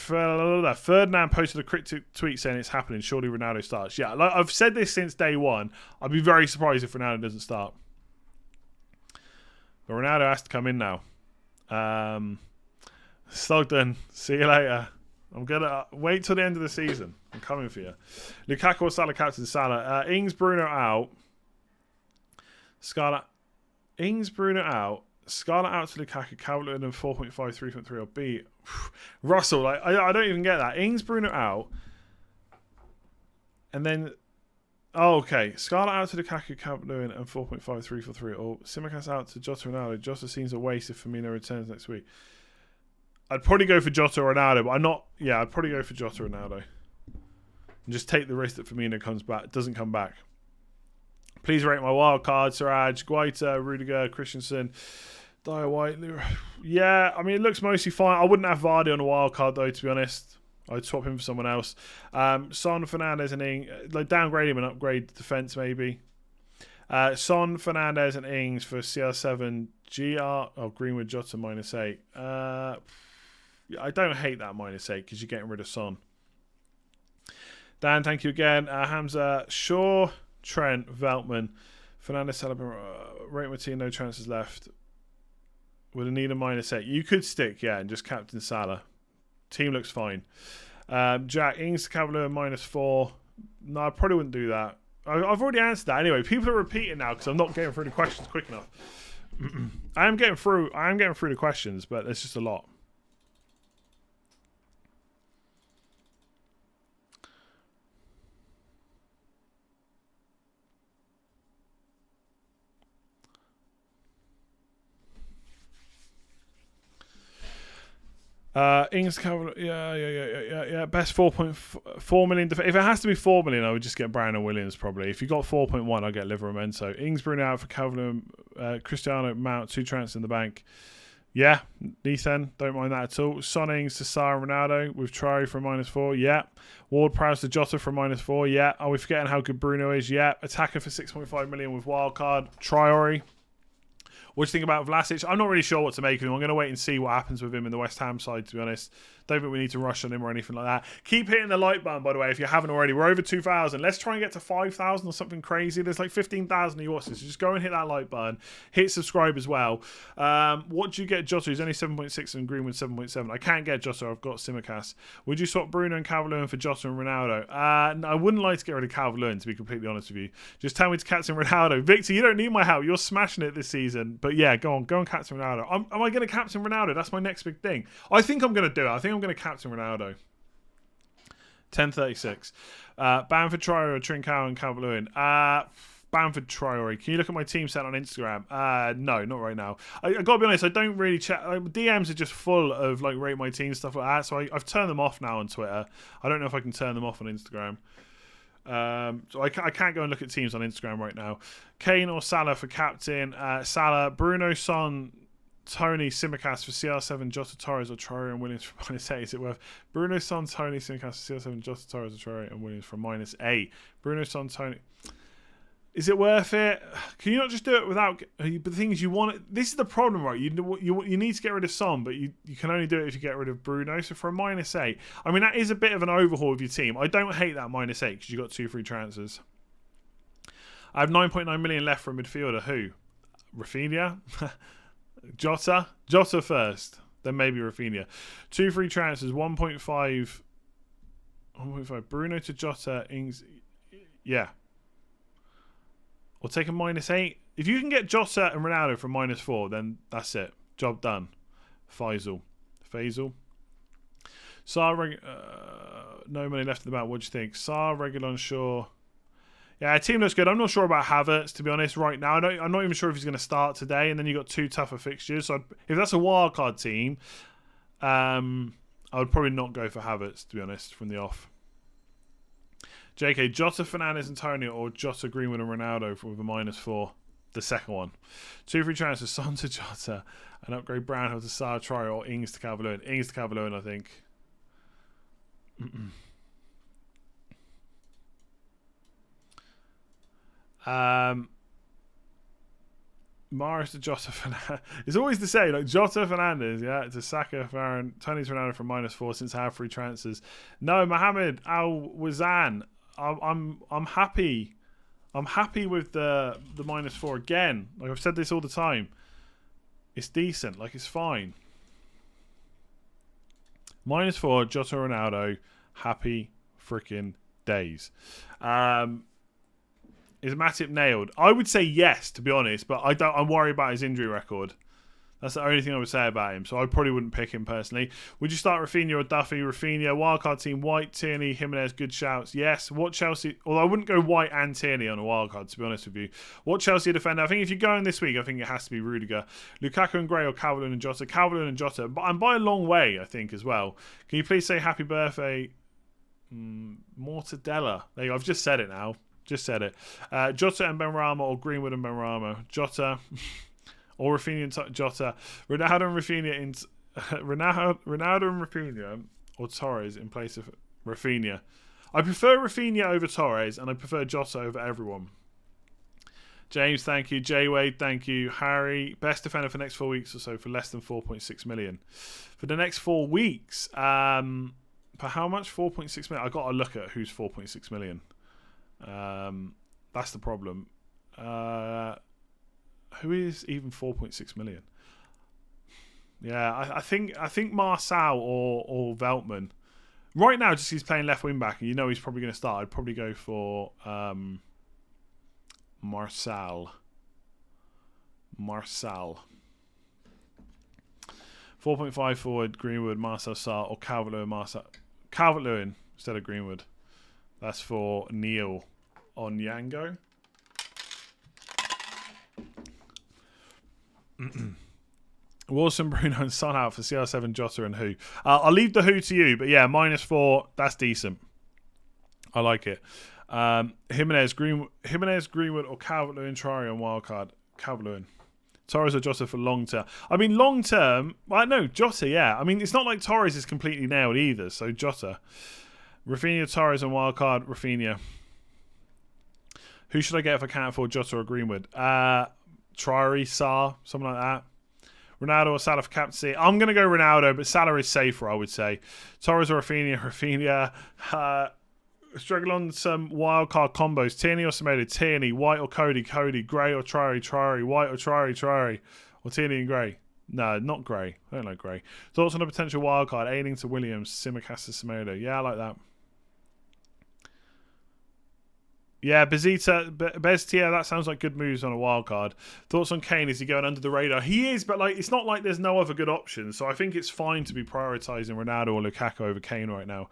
posted a cryptic tweet saying it's happening. Surely Ronaldo starts. Yeah, like I've said this since day one. I'd be very surprised if Ronaldo doesn't start. But Ronaldo has to come in now. Stogden, see you later. I'm going to wait till the end of the season. I'm coming for you. Lukaku or Salah, captain Salah. Ings, Bruno out. Ings, Bruno out. Scarlett out to Lukaku. Calvert-Lewin and 4.5, 3.3 or B. Russell, like, I don't even get that. Ings, Bruno out. And then... Oh, okay. Scarlett out to Lukaku, Calvert-Lewin and 4.5, 3.3. Or Tsimikas out to Jota Ronaldo. Jota seems a waste if Firmino returns next week. I'd probably go for Jota or Ronaldo, but I'm not... Yeah, I'd probably go for Jota or Ronaldo. And just take the risk that Firmino doesn't come back. Please rate my wild card. Siraj, Guaita, Rudiger, Christensen, Dyer White. Yeah, I mean, it looks mostly fine. I wouldn't have Vardy on a wild card, though, to be honest. I'd swap him for someone else. Son, Fernandes, and Ings. Like, downgrade him and upgrade the defence, maybe. Son, Fernandes, and Ings for CR7. Greenwood, Jota, -8. I don't hate that -8 because you're getting rid of Son. Dan, thank you again. Hamza, Shaw, Trent, Veltman, Fernandes, Salah, rate my team, no chances left. Would I need a -8? You could stick, yeah, and just captain Salah. Team looks fine. Jack, Ings, Cavalier, -4. No, I probably wouldn't do that. I've already answered that. Anyway, people are repeating now because I'm not getting through the questions quick enough. I am getting through the questions, but it's just a lot. Ings, yeah. Best 4.4 million. If it has to be 4 million, I would just get Brown and Williams probably. If you got 4.1, I'll get Livermento. Ings, Bruno out for Calvin, Cristiano, Mount, 2 transfers in the bank. Yeah, Nathan, don't mind that at all. Son, Ings to Salah and Ronaldo with Traore for -4. Yeah. Ward-Prowse to Jota for -4. Yeah. Are we forgetting how good Bruno is? Yeah. Attacker for 6.5 million with wildcard. Traore. What do you think about Vlasic? I'm not really sure what to make of him. I'm going to wait and see what happens with him in the West Ham side, to be honest. Don't think we need to rush on him or anything like that. Keep hitting the like button, by the way, if you haven't already. We're over 2,000. Let's try and get to 5,000 or something crazy. There's like 15,000 of you watching, so just go and hit that like button. Hit subscribe as well. What do you get Jota? He's only 7.6 and Greenwood 7.7. I can't get Jota. I've got Tsimikas. Would you swap Bruno and Calvert-Lewin for Jota and Ronaldo? I wouldn't like to get rid of Calvert-Lewin, to be completely honest with you. Just tell me to captain Ronaldo. Victor, you don't need my help. You're smashing it this season. But yeah, go on captain Ronaldo. Am I going to captain Ronaldo? That's my next big thing. I think I'm going to do it. I think I'm going to captain Ronaldo. 10:36. Bamford, Traore, Trincao, and Calvert-Lewin. Bamford, Traore. Can you look at my team set on Instagram? No, not right now. I got to be honest, I don't really check. DMs are just full of like rate my team stuff like that. So I've turned them off now on Twitter. I don't know if I can turn them off on Instagram. So I can't go and look at teams on Instagram right now. Kane or Salah for captain. Salah, Bruno, Son, Tony, Tsimikas for CR7, Jota, Torres, or Traore and Williams for -8. Is it worth Bruno, Son, Tony, Tsimikas for CR7, Jota, Torres, or Traore and Williams for -8? Bruno, Son, Tony. Is it worth it? Can you not just do it without? But the thing is, you want it. This is the problem, right? You need to get rid of Son, but you can only do it if you get rid of Bruno. So for a -8, I mean that is a bit of an overhaul of your team. I don't hate that -8 because you got 2 free transfers. I have 9.9 million left for a midfielder. Who? Rafinha, Jota first, then maybe Rafinha. 2 free transfers. 1.5. Bruno to Jota. Ings. Yeah. Or take a -8. If you can get Jota and Ronaldo from -4, then that's it. Job done. Faisal. Salah, no money left in the bank. What do you think? Salah, Reguilon, Shaw. Yeah, team looks good. I'm not sure about Havertz, to be honest, right now. I'm not even sure if he's going to start today. And then you got 2 tougher fixtures. So if that's a wildcard team, I would probably not go for Havertz, to be honest, from the off. JK, Jota, Fernandes, and Tony, or Jota, Greenwood, and Ronaldo with a -4. The second one. 2 free transfers, Son to Jota, and upgrade Brownhill to Salah, Troy, or Ings to Calvert-Lewin. Ings to Calvert-Lewin, I think. Morris to Jota Fernandes. It's always the same, like Jota Fernandes, yeah, to Saka, Davern, Tony to Ronaldo from -4 since I have free transfers. No, Mohammed Al Wazan. I'm happy. I'm happy with the -4 again. Like I've said this all the time. It's decent. Like it's fine. -4, Jota Ronaldo. Happy freaking days. Is Matip nailed? I would say yes, to be honest, but I'm worried about his injury record. That's the only thing I would say about him. So I probably wouldn't pick him personally. Would you start Rafinha or Duffy? Rafinha, wildcard team, White, Tierney, Jimenez, good shouts. Yes. What Chelsea... Although I wouldn't go White and Tierney on a wildcard, to be honest with you. What Chelsea defender? I think if you're going this week, I think it has to be Rudiger. Lukaku and Gray or Calvert-Lewin and Jota? Calvert-Lewin and Jota. And by a long way, I think, as well. Can you please say happy birthday, Mortadella? There you go. I've just said it now. Just said it. Jota and Benrahma or Greenwood and Benrahma? Jota... Or Rafinha and Jota. Ronaldo and Rafinha Ronaldo and Rafinha or Torres in place of Rafinha. I prefer Rafinha over Torres and I prefer Jota over everyone. James, thank you. J Wade, thank you. Harry, best defender for the next 4 weeks or so for less than 4.6 million. For the next 4 weeks, for how much? 4.6 million. I got to look at who's 4.6 million. That's the problem. Who is even 4.6 million? Yeah, I think Marçal or Veltman. Right now, just he's playing left wing back, and you know he's probably going to start. I'd probably go for Marçal. 4.5 forward, Greenwood, Marcel Sarr, or Calvert-Lewin instead of Greenwood. That's for Neil Onyango. Wilson, Bruno, and Son out for CR7, Jota, and Who. I'll leave the Who to you, but yeah, -4, that's decent. I like it. Jimenez, Greenwood, or Calvert-Lewin, Traore on wildcard. Calvert-Lewin. Torres or Jota for long term. I mean, long term, well, no, Jota, yeah. I mean, it's not like Torres is completely nailed either, so Jota. Rafinha, Torres on wildcard, Rafinha. Who should I get if I can't afford Jota or Greenwood? Traore, Sarr, something like that. Ronaldo or Salah for captaincy. I'm going to go Ronaldo, but Salah is safer, I would say. Torres or Rafinha. Struggle on some wildcard combos. Tierney or Semedo. Tierney. White or Cody. Gray or Traore. White or Traore. Or Tierney and Gray. No, not Gray. I don't like Gray. Thoughts on a potential wildcard? Ailing to Williams. Simicast to Semedo. Yeah, I like that. Yeah, Beztia, that sounds like good moves on a wild card. Thoughts on Kane? Is he going under the radar? He is, but like it's not like there's no other good options. So I think it's fine to be prioritising Ronaldo or Lukaku over Kane right now.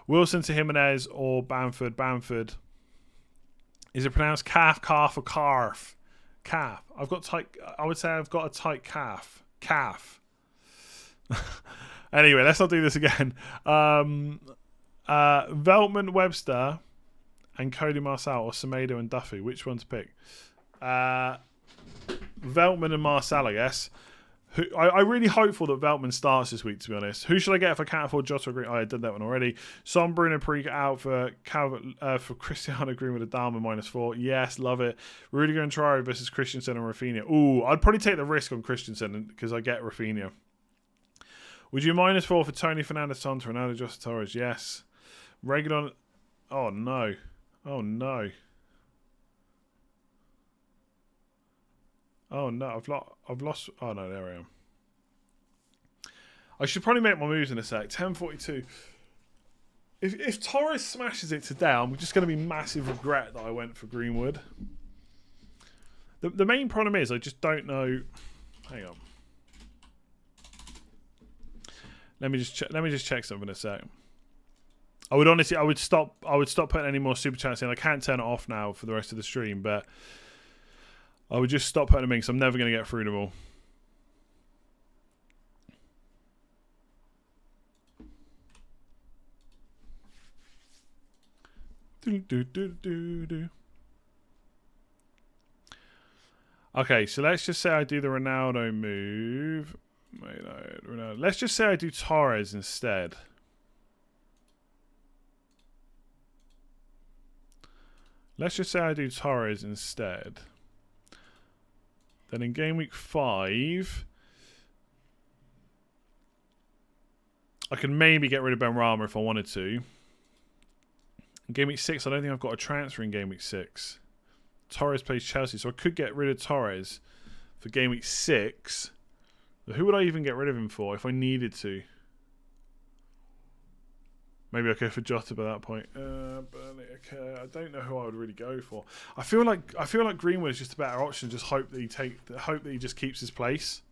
Wilson to Jimenez or Bamford. Is it pronounced calf, or calf? Calf. I would say I've got a tight calf. Calf. Anyway, let's not do this again. Veltman, Webster, and Cody Marçal or Semedo and Duffy. Which one to pick? Veltman and Marçal, I guess. I'm really hopeful that Veltman starts this week, to be honest. Who should I get if I can't afford Jota or Green? I did that one already. Son, Bruno, Perica out for Cristiano, Greenwood, Adama -4. Yes, love it. Rudiger and Traore versus Christensen and Rafinha. Ooh, I'd probably take the risk on Christensen because I get Rafinha. Would you -4 for Tony Fernandes, Son, Ronaldo, Jota, Torres? Yes. Reguilon. Oh, no. Oh, no. Oh, no. I've lost. Oh, no. There I am. I should probably make my moves in a sec. 10:42. If Torres smashes it today, I'm just going to be massive regret that I went for Greenwood. The main problem is I just don't know. Hang on. Let me just check something a sec. I would stop putting any more super chats in. I can't turn it off now for the rest of the stream, but I would just stop putting them in because I'm never going to get through them all. Okay, so let's just say I do the Ronaldo move. Wait, no, Ronaldo. Let's just say I do Torres instead. Let's just say I do Torres instead. Then in game week 5, I can maybe get rid of Benrahma if I wanted to. In game week 6, I don't think I've got a transfer in game week 6. Torres plays Chelsea, so I could get rid of Torres for game week 6. But who would I even get rid of him for if I needed to? Maybe I go for Jota by that point. Okay, I don't know who I would really go for. I feel like Greenwood is just a better option. Just hope that he just keeps his place.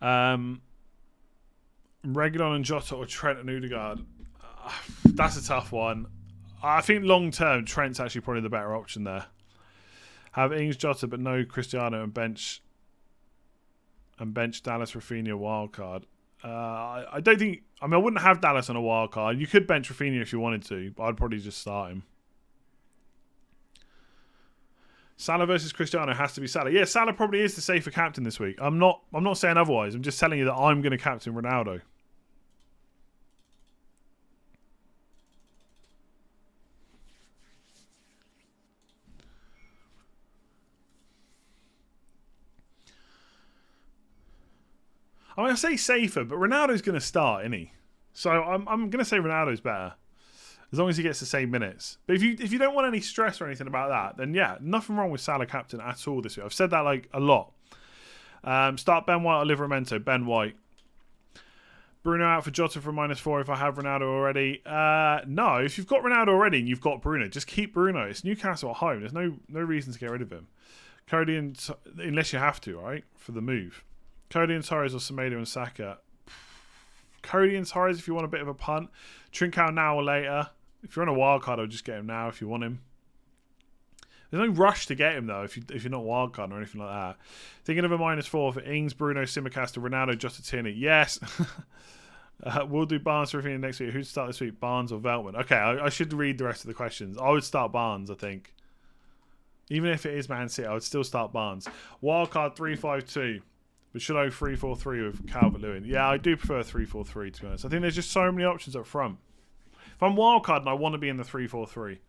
Reguilon and Jota or Trent and Odegaard. That's a tough one. I think long term Trent's actually probably the better option there. Have Ings, Jota, but no Cristiano and bench Dallas, Rafinha wildcard. I don't think. I mean, I wouldn't have Dallas on a wild card. You could bench Rafinha if you wanted to, but I'd probably just start him. Salah versus Cristiano has to be Salah. Yeah, Salah probably is the safer captain this week. I'm not saying otherwise. I'm just telling you that I'm going to captain Ronaldo. I mean, I say safer, but Ronaldo's going to start, isn't he? So I'm going to say Ronaldo's better, as long as he gets the same minutes. But if you don't want any stress or anything about that, then yeah, nothing wrong with Salah captain at all this week. I've said that like a lot. Start Ben White or Livramento. Ben White. Bruno out for Jota for -4 if I have Ronaldo already. No, if you've got Ronaldo already and you've got Bruno, just keep Bruno. It's Newcastle at home. There's no reason to get rid of him. Cody unless you have to, right, for the move. Cody and Torres or Semedo and Saka. Cody and Torres if you want a bit of a punt. Trincao now or later. If you're on a wild card, I'll just get him now if you want him. There's no rush to get him though if you're not wild card or anything like that. Thinking of a -4 for Ings, Bruno, Simicast, Ronaldo, Jota, Tierney. Yes. We'll do Barnes for Rafinha next week. Who'd start this week? Barnes or Veltman? Okay, I should read the rest of the questions. I would start Barnes, I think. Even if it is Man City, I would still start Barnes. Wildcard 3-5-2. But should I 3-4-3 with Calvert-Lewin? Yeah, I do prefer 3-4-3 to be honest. I think there's just so many options up front. If I'm wildcard and I want to be in the 3-4-3,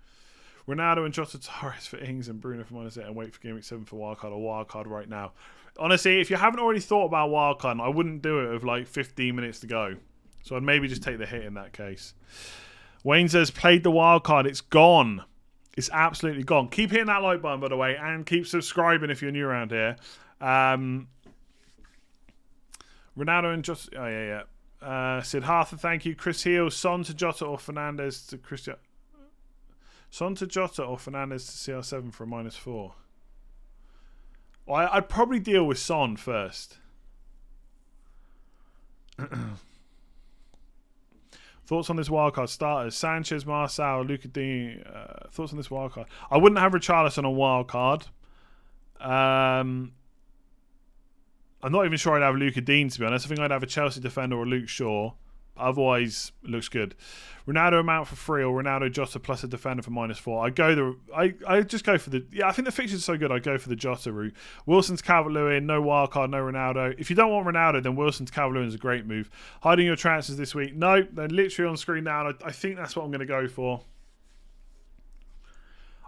Ronaldo and Jota, Torres for Ings and Bruno for -8 and wait for game week 7 for wildcard or wildcard right now. Honestly, if you haven't already thought about wildcard, I wouldn't do it with like 15 minutes to go. So I'd maybe just take the hit in that case. Wayne says, played the wildcard. It's gone. It's absolutely gone. Keep hitting that like button, by the way, and keep subscribing if you're new around here. Ronaldo and Jota. Oh, yeah. Siddhartha, thank you. Chris Heel, Son to Jota or Fernandez to Cristiano. Son to Jota or Fernandez to CR7 for a -4. Well, I'd probably deal with Son first. Thoughts on this wildcard starters? Sanchez, Marcel, Luca Dean. Thoughts on this wildcard? I wouldn't have Richarlison on wildcard. I'm not even sure I'd have Luca Dean, to be honest. I think I'd have a Chelsea defender or Luke Shaw. Otherwise, it looks good. Ronaldo amount for 3 or Ronaldo Jota plus a defender for -4. I just go for the... Yeah, I think the fixture's so good, I'd go for the Jota route. Wilson's Calvert-Lewin, no wildcard, no Ronaldo. If you don't want Ronaldo, then Wilson's Calvert-Lewin is a great move. Hiding your transfers this week. No, they're literally on screen now, and I think that's what I'm going to go for.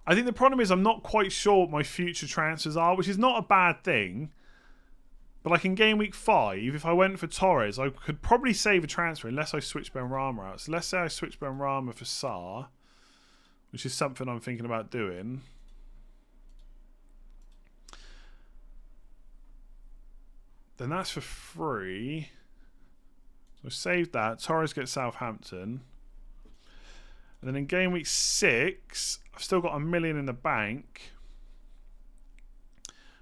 I think the problem is I'm not quite sure what my future transfers are, which is not a bad thing. But like in game week 5, if I went for Torres, I could probably save a transfer unless I switch Benrahma out. So let's say I switch Benrahma for Salah, which is something I'm thinking about doing. Then that's for free. So save that. Torres gets Southampton. And then in game week 6, I I've still got $1 million in the bank.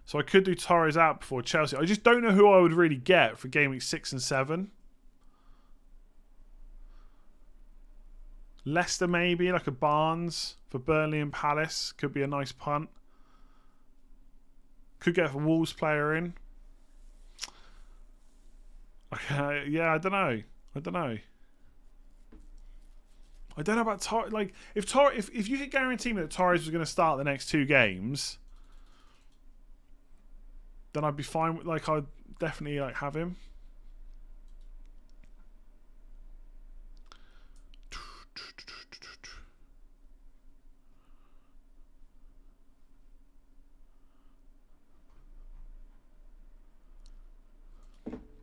So I could do Torres out before Chelsea. I just don't know who I would really get for game week 6 and 7. Leicester maybe, like a Barnes for Burnley and Palace. Could be a nice punt. Could get a Wolves player in. Okay, yeah, I don't know. I don't know about Torres. Like, if you could guarantee me that Torres was going to start the next 2 games, then I'd be fine with, like, I'd definitely like have him.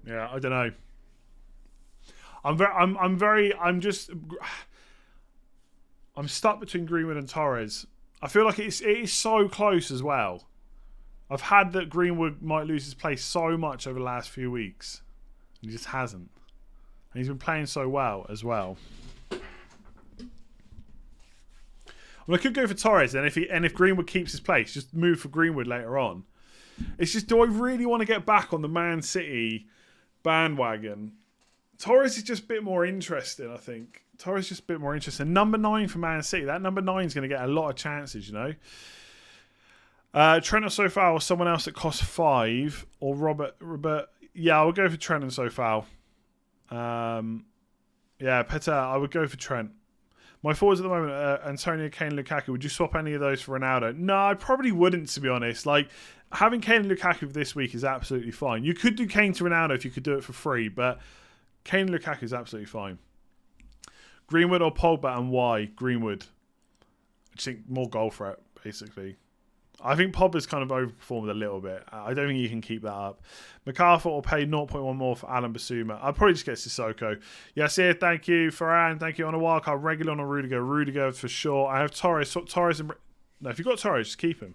Yeah, I don't know. I'm stuck between Greenwood and Torres. I feel like it is so close as well. I've had that Greenwood might lose his place so much over the last few weeks. And he just hasn't. And he's been playing so well as well. Well, I could go for Torres, and if Greenwood keeps his place, just move for Greenwood later on. It's just, do I really want to get back on the Man City bandwagon? Torres is just a bit more interesting, I think. Torres is just a bit more interesting. Number 9 for Man City. That number 9 is going to get a lot of chances, you know. Trent or Sofal or someone else that costs 5, or Robert. Yeah, I would go for Trent and Sofal. Yeah, Peter, I would go for Trent. My forwards at the moment are Antonio, Kane, Lukaku. Would you swap any of those for Ronaldo? No, I probably wouldn't, to be honest. Like, having Kane and Lukaku this week is absolutely fine. You could do Kane to Ronaldo if you could do it for free, but Kane and Lukaku is absolutely fine. Greenwood or Pogba, and why? Greenwood. I just think more goal threat, basically. I think Pogba's kind of overperformed a little bit. I don't think you can keep that up. MacArthur will pay 0.1 more for Alan Basuma. I'll probably just get Sissoko. Yasir, thank you. Farhan, thank you. On a wildcard, regular on a Rudiger. Rudiger for sure. I have Torres. Torres and... No, if you've got Torres, just keep him.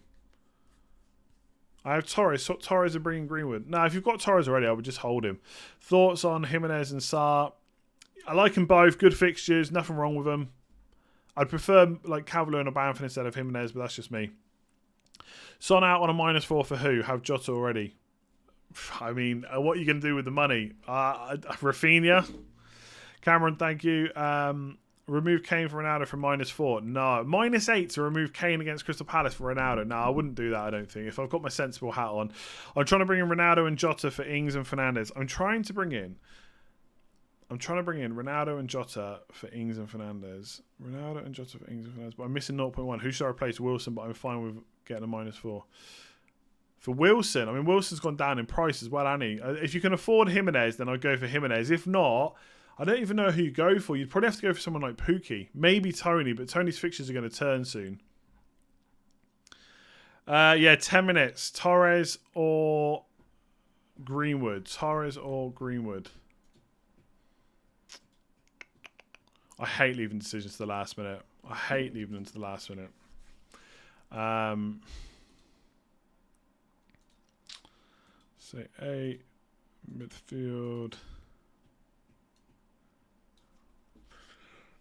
I have Torres. Torres and bringing Greenwood. No, if you've got Torres already, I would just hold him. Thoughts on Jimenez and Sarr? I like them both. Good fixtures. Nothing wrong with them. I'd prefer like Cavalier and a Bamford instead of Jimenez, but that's just me. Son out on a -4 for who? Have Jota already? I mean, what are you going to do with the money? Rafinha? Cameron, thank you. Remove Kane for Ronaldo from -4. No. -8 to remove Kane against Crystal Palace for Ronaldo. No, I wouldn't do that, I don't think. If I've got my sensible hat on. I'm trying to bring in Ronaldo and Jota for Ings and Fernandes. I'm trying to bring in Ronaldo and Jota for Ings and Fernandes. Ronaldo and Jota for Ings and Fernandes. But I'm missing 0.1. Who should I replace? Wilson, but I'm fine with getting a -4. For Wilson, I mean, Wilson's gone down in price as well, hasn't he? If you can afford Jimenez, then I'd go for Jimenez. If not, I don't even know who you go for. You'd probably have to go for someone like Pookie. Maybe Tony, but Tony's fixtures are going to turn soon. Yeah, 10 minutes. Torres or Greenwood? Torres or Greenwood? I hate leaving decisions to the last minute. I hate leaving them to the last minute. Say 8 midfield.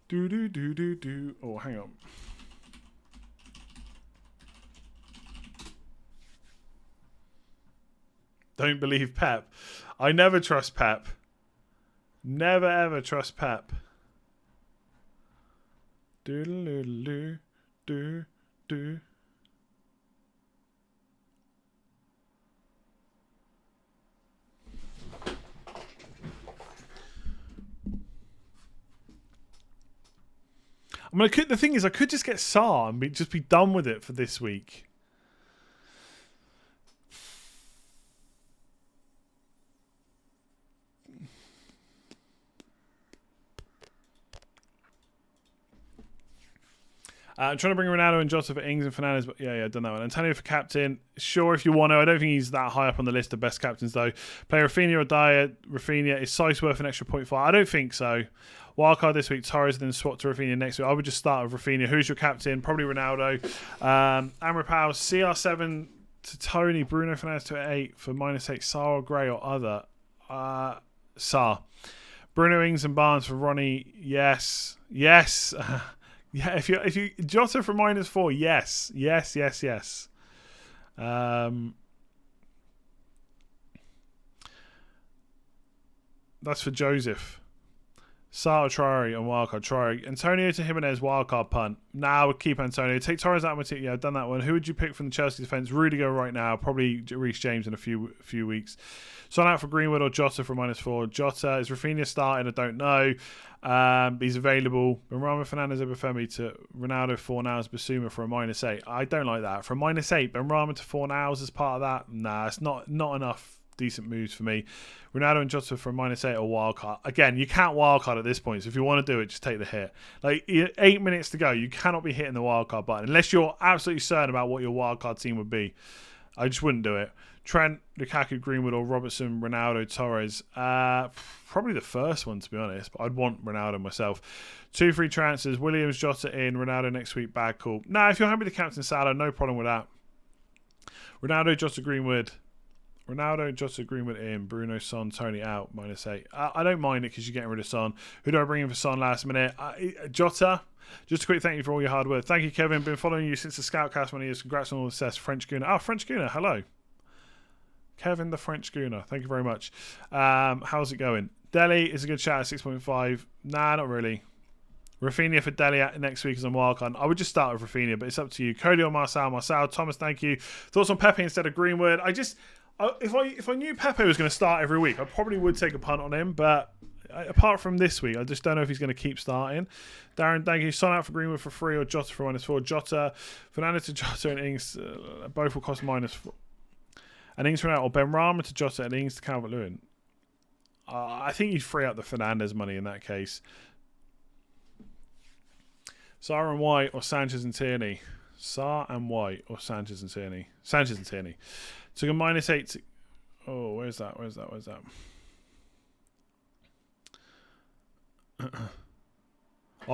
Do. Oh, hang on. Don't believe Pep. I never trust Pep. Never ever trust Pep. Do. I mean, the thing is, I could just get Sarr and just be done with it for this week. I'm trying to bring Ronaldo and Jota for Ings and Fernandes, but yeah, done that one. Antonio for captain. Sure, if you want to. I don't think he's that high up on the list of best captains, though. Play Rafinha or Dyer. Rafinha. Is Size worth an extra 0.5? I don't think so. Wildcard this week, Torres, then swap to Rafinha next week. I would just start with Rafinha. Who's your captain? Probably Ronaldo. Amra Powell, CR7 to Tony. Bruno Fernandes to 8 for -8. Sarr or Gray or other? Sarr. Bruno, Ings and Barnes for Ronnie. Yes. Yeah, if you Jota for -4, yes. That's for Joseph. Salah, Traore and wildcard. Traore. Antonio to Jimenez, wildcard punt. Nah, I would keep Antonio. Take Torres out of my team. Yeah, I've done that one. Who would you pick from the Chelsea defence? Rudiger right now. Probably Reece James in a few weeks. Son out for Greenwood or Jota for -4. Jota. Is Rafinha starting? I don't know. He's available. Benrahma, Fernandes, Obafemi to Ronaldo, 4 nows, Basuma for a -8. I don't like that. For a -8, Benrahma to 4 nows as part of that? Nah, it's not enough decent moves for me. Ronaldo and Jota for a -8 or wildcard. Again, you can't wildcard at this point, so if you want to do it, just take the hit. Like, 8 minutes to go, you cannot be hitting the wildcard button unless you're absolutely certain about what your wildcard team would be. I just wouldn't do it. Trent, Lukaku, Greenwood or Robertson, Ronaldo, Torres. Probably the first one, to be honest, but I'd want Ronaldo myself. 2 free transfers. Williams, Jota in. Ronaldo next week, bad call. Nah, if you're happy to captain Salah, no problem with that. Ronaldo, Jota, Greenwood. Ronaldo, Jota, Greenwood in. Bruno, Son, Tony out, -8. I don't mind it because you're getting rid of Son. Who do I bring in for Son last minute? Jota. Just a quick thank you for all your hard work. Thank you, Kevin. Been following you since the Scoutcast many years. Congrats on all the success. French Gooner. Oh, French Gooner. Hello. Kevin the French Gooner. Thank you very much. How's it going? Delhi is a good shout at 6.5. Nah, not really. Rafinha for Delhi next week as on wildcard. I would just start with Rafinha, but it's up to you. Cody or Marcel? Marcel. Thomas, thank you. Thoughts on Pepe instead of Greenwood? If I knew Pepe was going to start every week, I probably would take a punt on him. But apart from this week, I just don't know if he's going to keep starting. Darren, thank you. Sign out for Greenwood for 3 or Jota for -4. Jota, Fernandes to Jota and Ings, both will cost -4. And Ings for out or Benrahma to Jota and Ings to Calvert-Lewin. I think you'd free up the Fernandes money in that case. Sarr and White or Sanchez and Tierney. Sarr and White or Sanchez and Tierney. Sanchez and Tierney. Took a -8 to... Oh, where's that? Oh,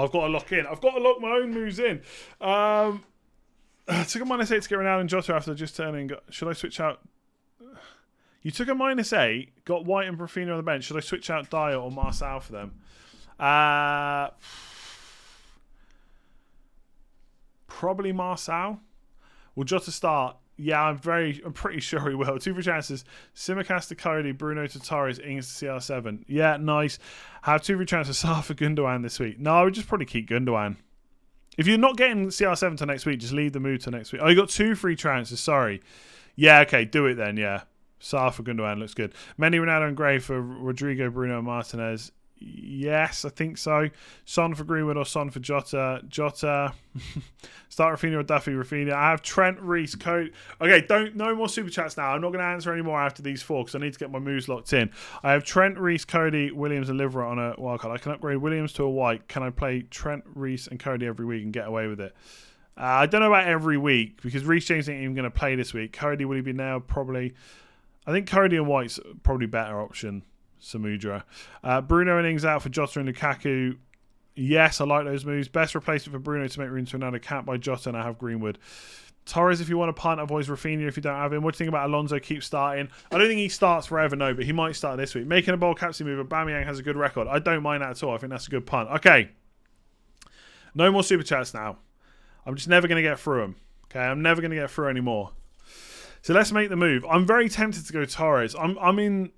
I've got to lock in. I've got to lock my own moves in. Took a -8 to get Ronaldo and Jota after just turning. Should I switch out? You took a -8, got White and Rafinha on the bench. Should I switch out Dyer or Marcel for them? Probably Marcel. Will Jota start? Yeah, I'm pretty sure he will. 2 free chances. Simicast to Cody, Bruno to Torres, Ings to CR7. Yeah, nice. Have 2 free transfers. Salah for Gundogan this week. No, I would just probably keep Gundogan. If you're not getting CR7 till next week, just leave the move till next week. Oh, you got 2 free transfers. Sorry. Yeah, okay, do it then. Yeah, Salah for Gundogan looks good. Mendy, Ronaldo, and Gray for Rodrigo, Bruno, and Martinez. Yes, I think so. Son for Greenwood or Son for Jota. Start Rafinha or Duffy. Rafinha. I have Trent, Reece, Code. Okay, no more super chats now. I'm not going to answer any more after these 4 because I need to get my moves locked in. I have Trent, Reece, Cody, Williams, and Liverett on a wildcard. I can upgrade Williams to a white. Can I play Trent, Reece, and Cody every week and get away with it? I don't know about every week because Reece James ain't even going to play this week. Cody, will he be now? Probably. I think Cody and White's probably better option. Samudra. Bruno and Ings out for Jota and Lukaku. Yes, I like those moves. Best replacement for Bruno to make room to another cap by Jota, and I have Greenwood. Torres, if you want to punt, avoid Rafinha if you don't have him. What do you think about Alonso? Keep starting. I don't think he starts forever, no, but he might start this week. Making a bold captain move. Aubameyang has a good record. I don't mind that at all. I think that's a good punt. Okay. No more super chats now. I'm just never going to get through them. Okay, I'm never going to get through anymore. So let's make the move. I'm very tempted to go Torres. I'm in...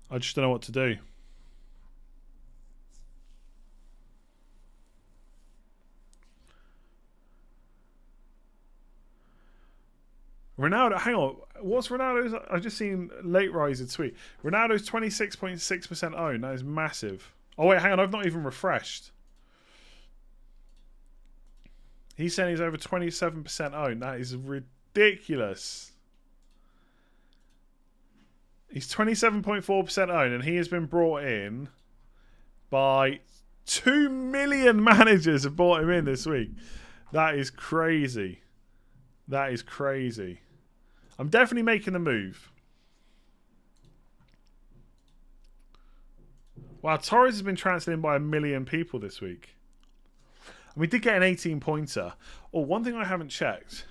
I just don't know what to do. Ronaldo, hang on. What's Ronaldo's? I just seen late riser tweet. Ronaldo's 26.6% owned. That is massive. Oh wait, hang on. I've not even refreshed. He's saying he's over 27% owned. That is ridiculous. He's 27.4% owned, and he has been brought in by 2 million managers have bought him in this week. That is crazy. That is crazy. I'm definitely making the move. Wow, Torres has been transferred in by 1 million people this week. And we did get an 18-pointer. Oh, one thing I haven't checked.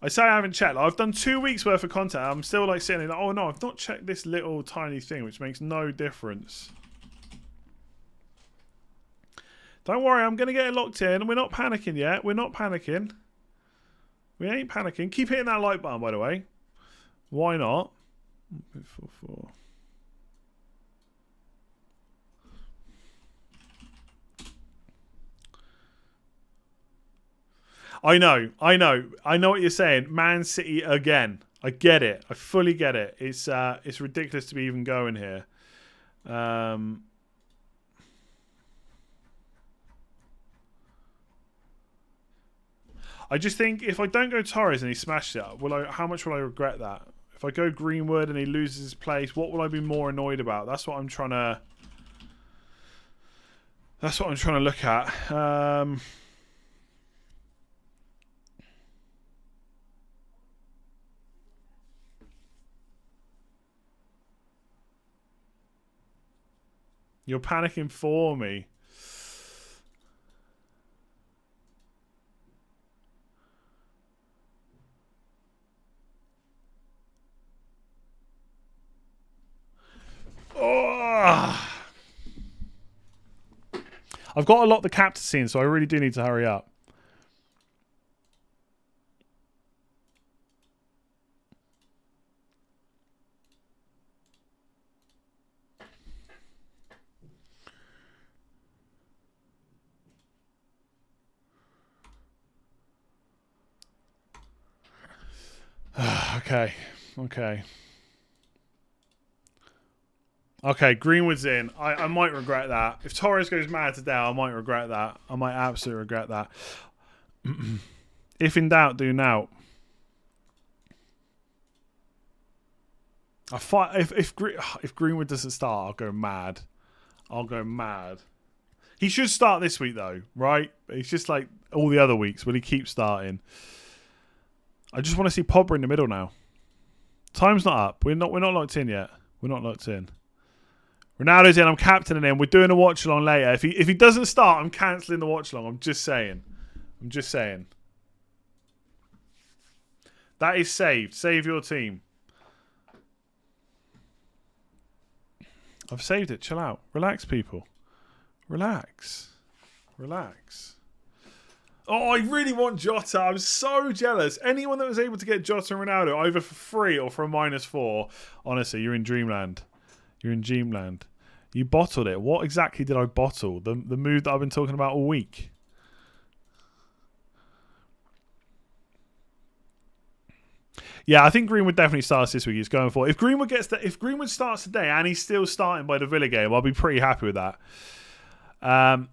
I say I haven't checked. I've done 2 weeks worth of content. I'm still like sitting there, oh no, I've not checked this little tiny thing, which makes no difference. Don't worry, I'm going to get it locked in. We're not panicking yet. We're not panicking. We ain't panicking. Keep hitting that like button, by the way. Why not? 4, 4. I know what you're saying. Man City again. I get it. I fully get it. It's ridiculous to be even going here. I just think if I don't go Torres and he smashes it, how much will I regret that? If I go Greenwood and he loses his place, what will I be more annoyed about? That's what I'm trying to. That's what I'm trying to look at. You're panicking for me. Oh. I've got to lock the captaincy in, so I really do need to hurry up. Okay, Greenwood's in. I might regret that. If Torres goes mad today, I might regret that. I might absolutely regret that. If in doubt, do now. If Greenwood doesn't start, I'll go mad. He should start this week though, right? It's just like all the other weeks when he keeps starting. I just want to see Pogba in the middle now. Time's not up. We're not locked in yet. We're not locked in. Ronaldo's in. I'm captaining him. We're doing a watch along later. If he doesn't start, I'm cancelling the watch along. I'm just saying. That is saved. Save your team. I've saved it. Chill out. Relax, people. Relax. Oh, I really want Jota. I'm so jealous. Anyone that was able to get Jota and Ronaldo either for free or for a -4, honestly, you're in dreamland. You bottled it. What exactly did I bottle? The move that I've been talking about all week. Yeah, I think Greenwood definitely starts this week. He's going for it. If Greenwood starts today and he's still starting by the Villa game, I'll be pretty happy with that.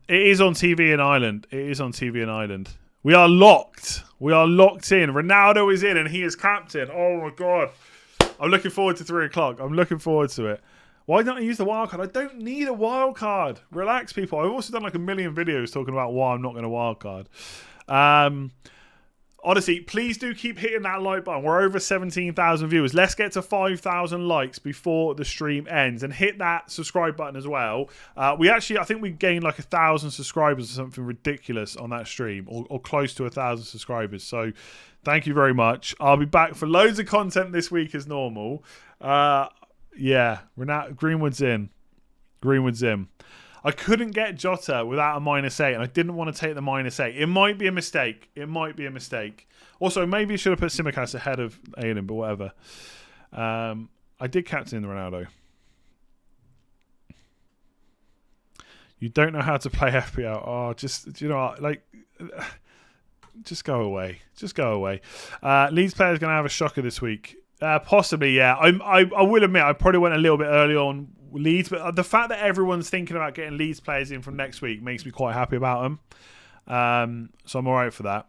It is on TV in Ireland. We are locked. In. Ronaldo is in and he is captain. Oh my god. I'm looking forward to 3 o'clock. I'm looking forward to it. Why don't I use the wild card? I don't need a wild card. Relax, people. I've also done like a million videos talking about why I'm not going to wild card. Honestly, please do keep hitting that like button. We're over 17,000 viewers. Let's get to 5,000 likes before the stream ends. And hit that subscribe button as well. I think we gained like 1,000 subscribers or something ridiculous on that stream. Or close to 1,000 subscribers. So thank you very much. I'll be back for loads of content this week as normal. Yeah, Greenwood's in. I couldn't get Jota without a -8, and I didn't want to take the -8. It might be a mistake. Also, maybe I should have put Tsimikas ahead of Aiden, but whatever. I did captain the Ronaldo. You don't know how to play FPL. Oh, just go away. Leeds player's going to have a shocker this week. Possibly, yeah. I will admit, I probably went a little bit early on Leeds, but the fact that everyone's thinking about getting Leeds players in from next week makes me quite happy about them. So I'm all right for that.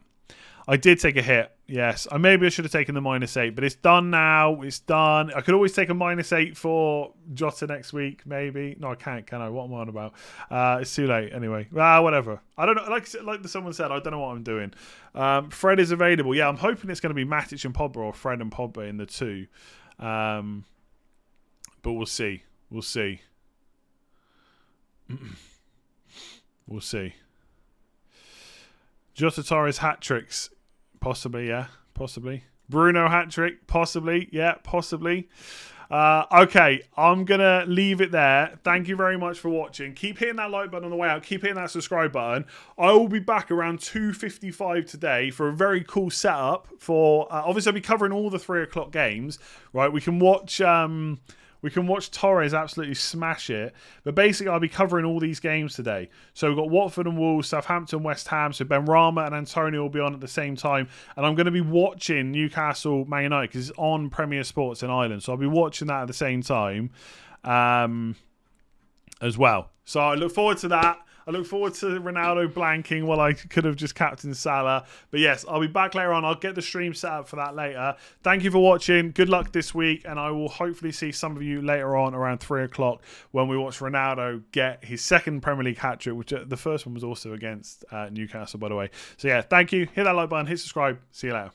I did take a hit, yes. Maybe I should have taken the -8, but it's done now. It's done. I could always take a -8 for Jota next week, maybe. No, I can't, can I? What am I on about? It's too late anyway. Whatever. I don't know. Like someone said, I don't know what I'm doing. Fred is available. Yeah, I'm hoping it's going to be Matic and Pogba or Fred and Pogba in the 2. But we'll see. We'll see. Jota Torres hat tricks. Possibly, yeah. Possibly. Bruno hat-trick, possibly. Yeah, possibly. Okay, I'm going to leave it there. Thank you very much for watching. Keep hitting that like button on the way out. Keep hitting that subscribe button. I will be back around 2:55 today for a very cool setup. For obviously, I'll be covering all the 3 o'clock games. Right, we can watch Torres absolutely smash it. But basically, I'll be covering all these games today. So we've got Watford and Wolves, Southampton, West Ham. So Benrahma and Antonio will be on at the same time. And I'm going to be watching Newcastle Man United because it's on Premier Sports in Ireland. So I'll be watching that at the same time as well. So I look forward to that. I look forward to Ronaldo blanking while I could have just captained Salah. But yes, I'll be back later on. I'll get the stream set up for that later. Thank you for watching. Good luck this week. And I will hopefully see some of you later on around 3 o'clock when we watch Ronaldo get his second Premier League hat-trick, which the first one was also against Newcastle, by the way. So yeah, thank you. Hit that like button. Hit subscribe. See you later.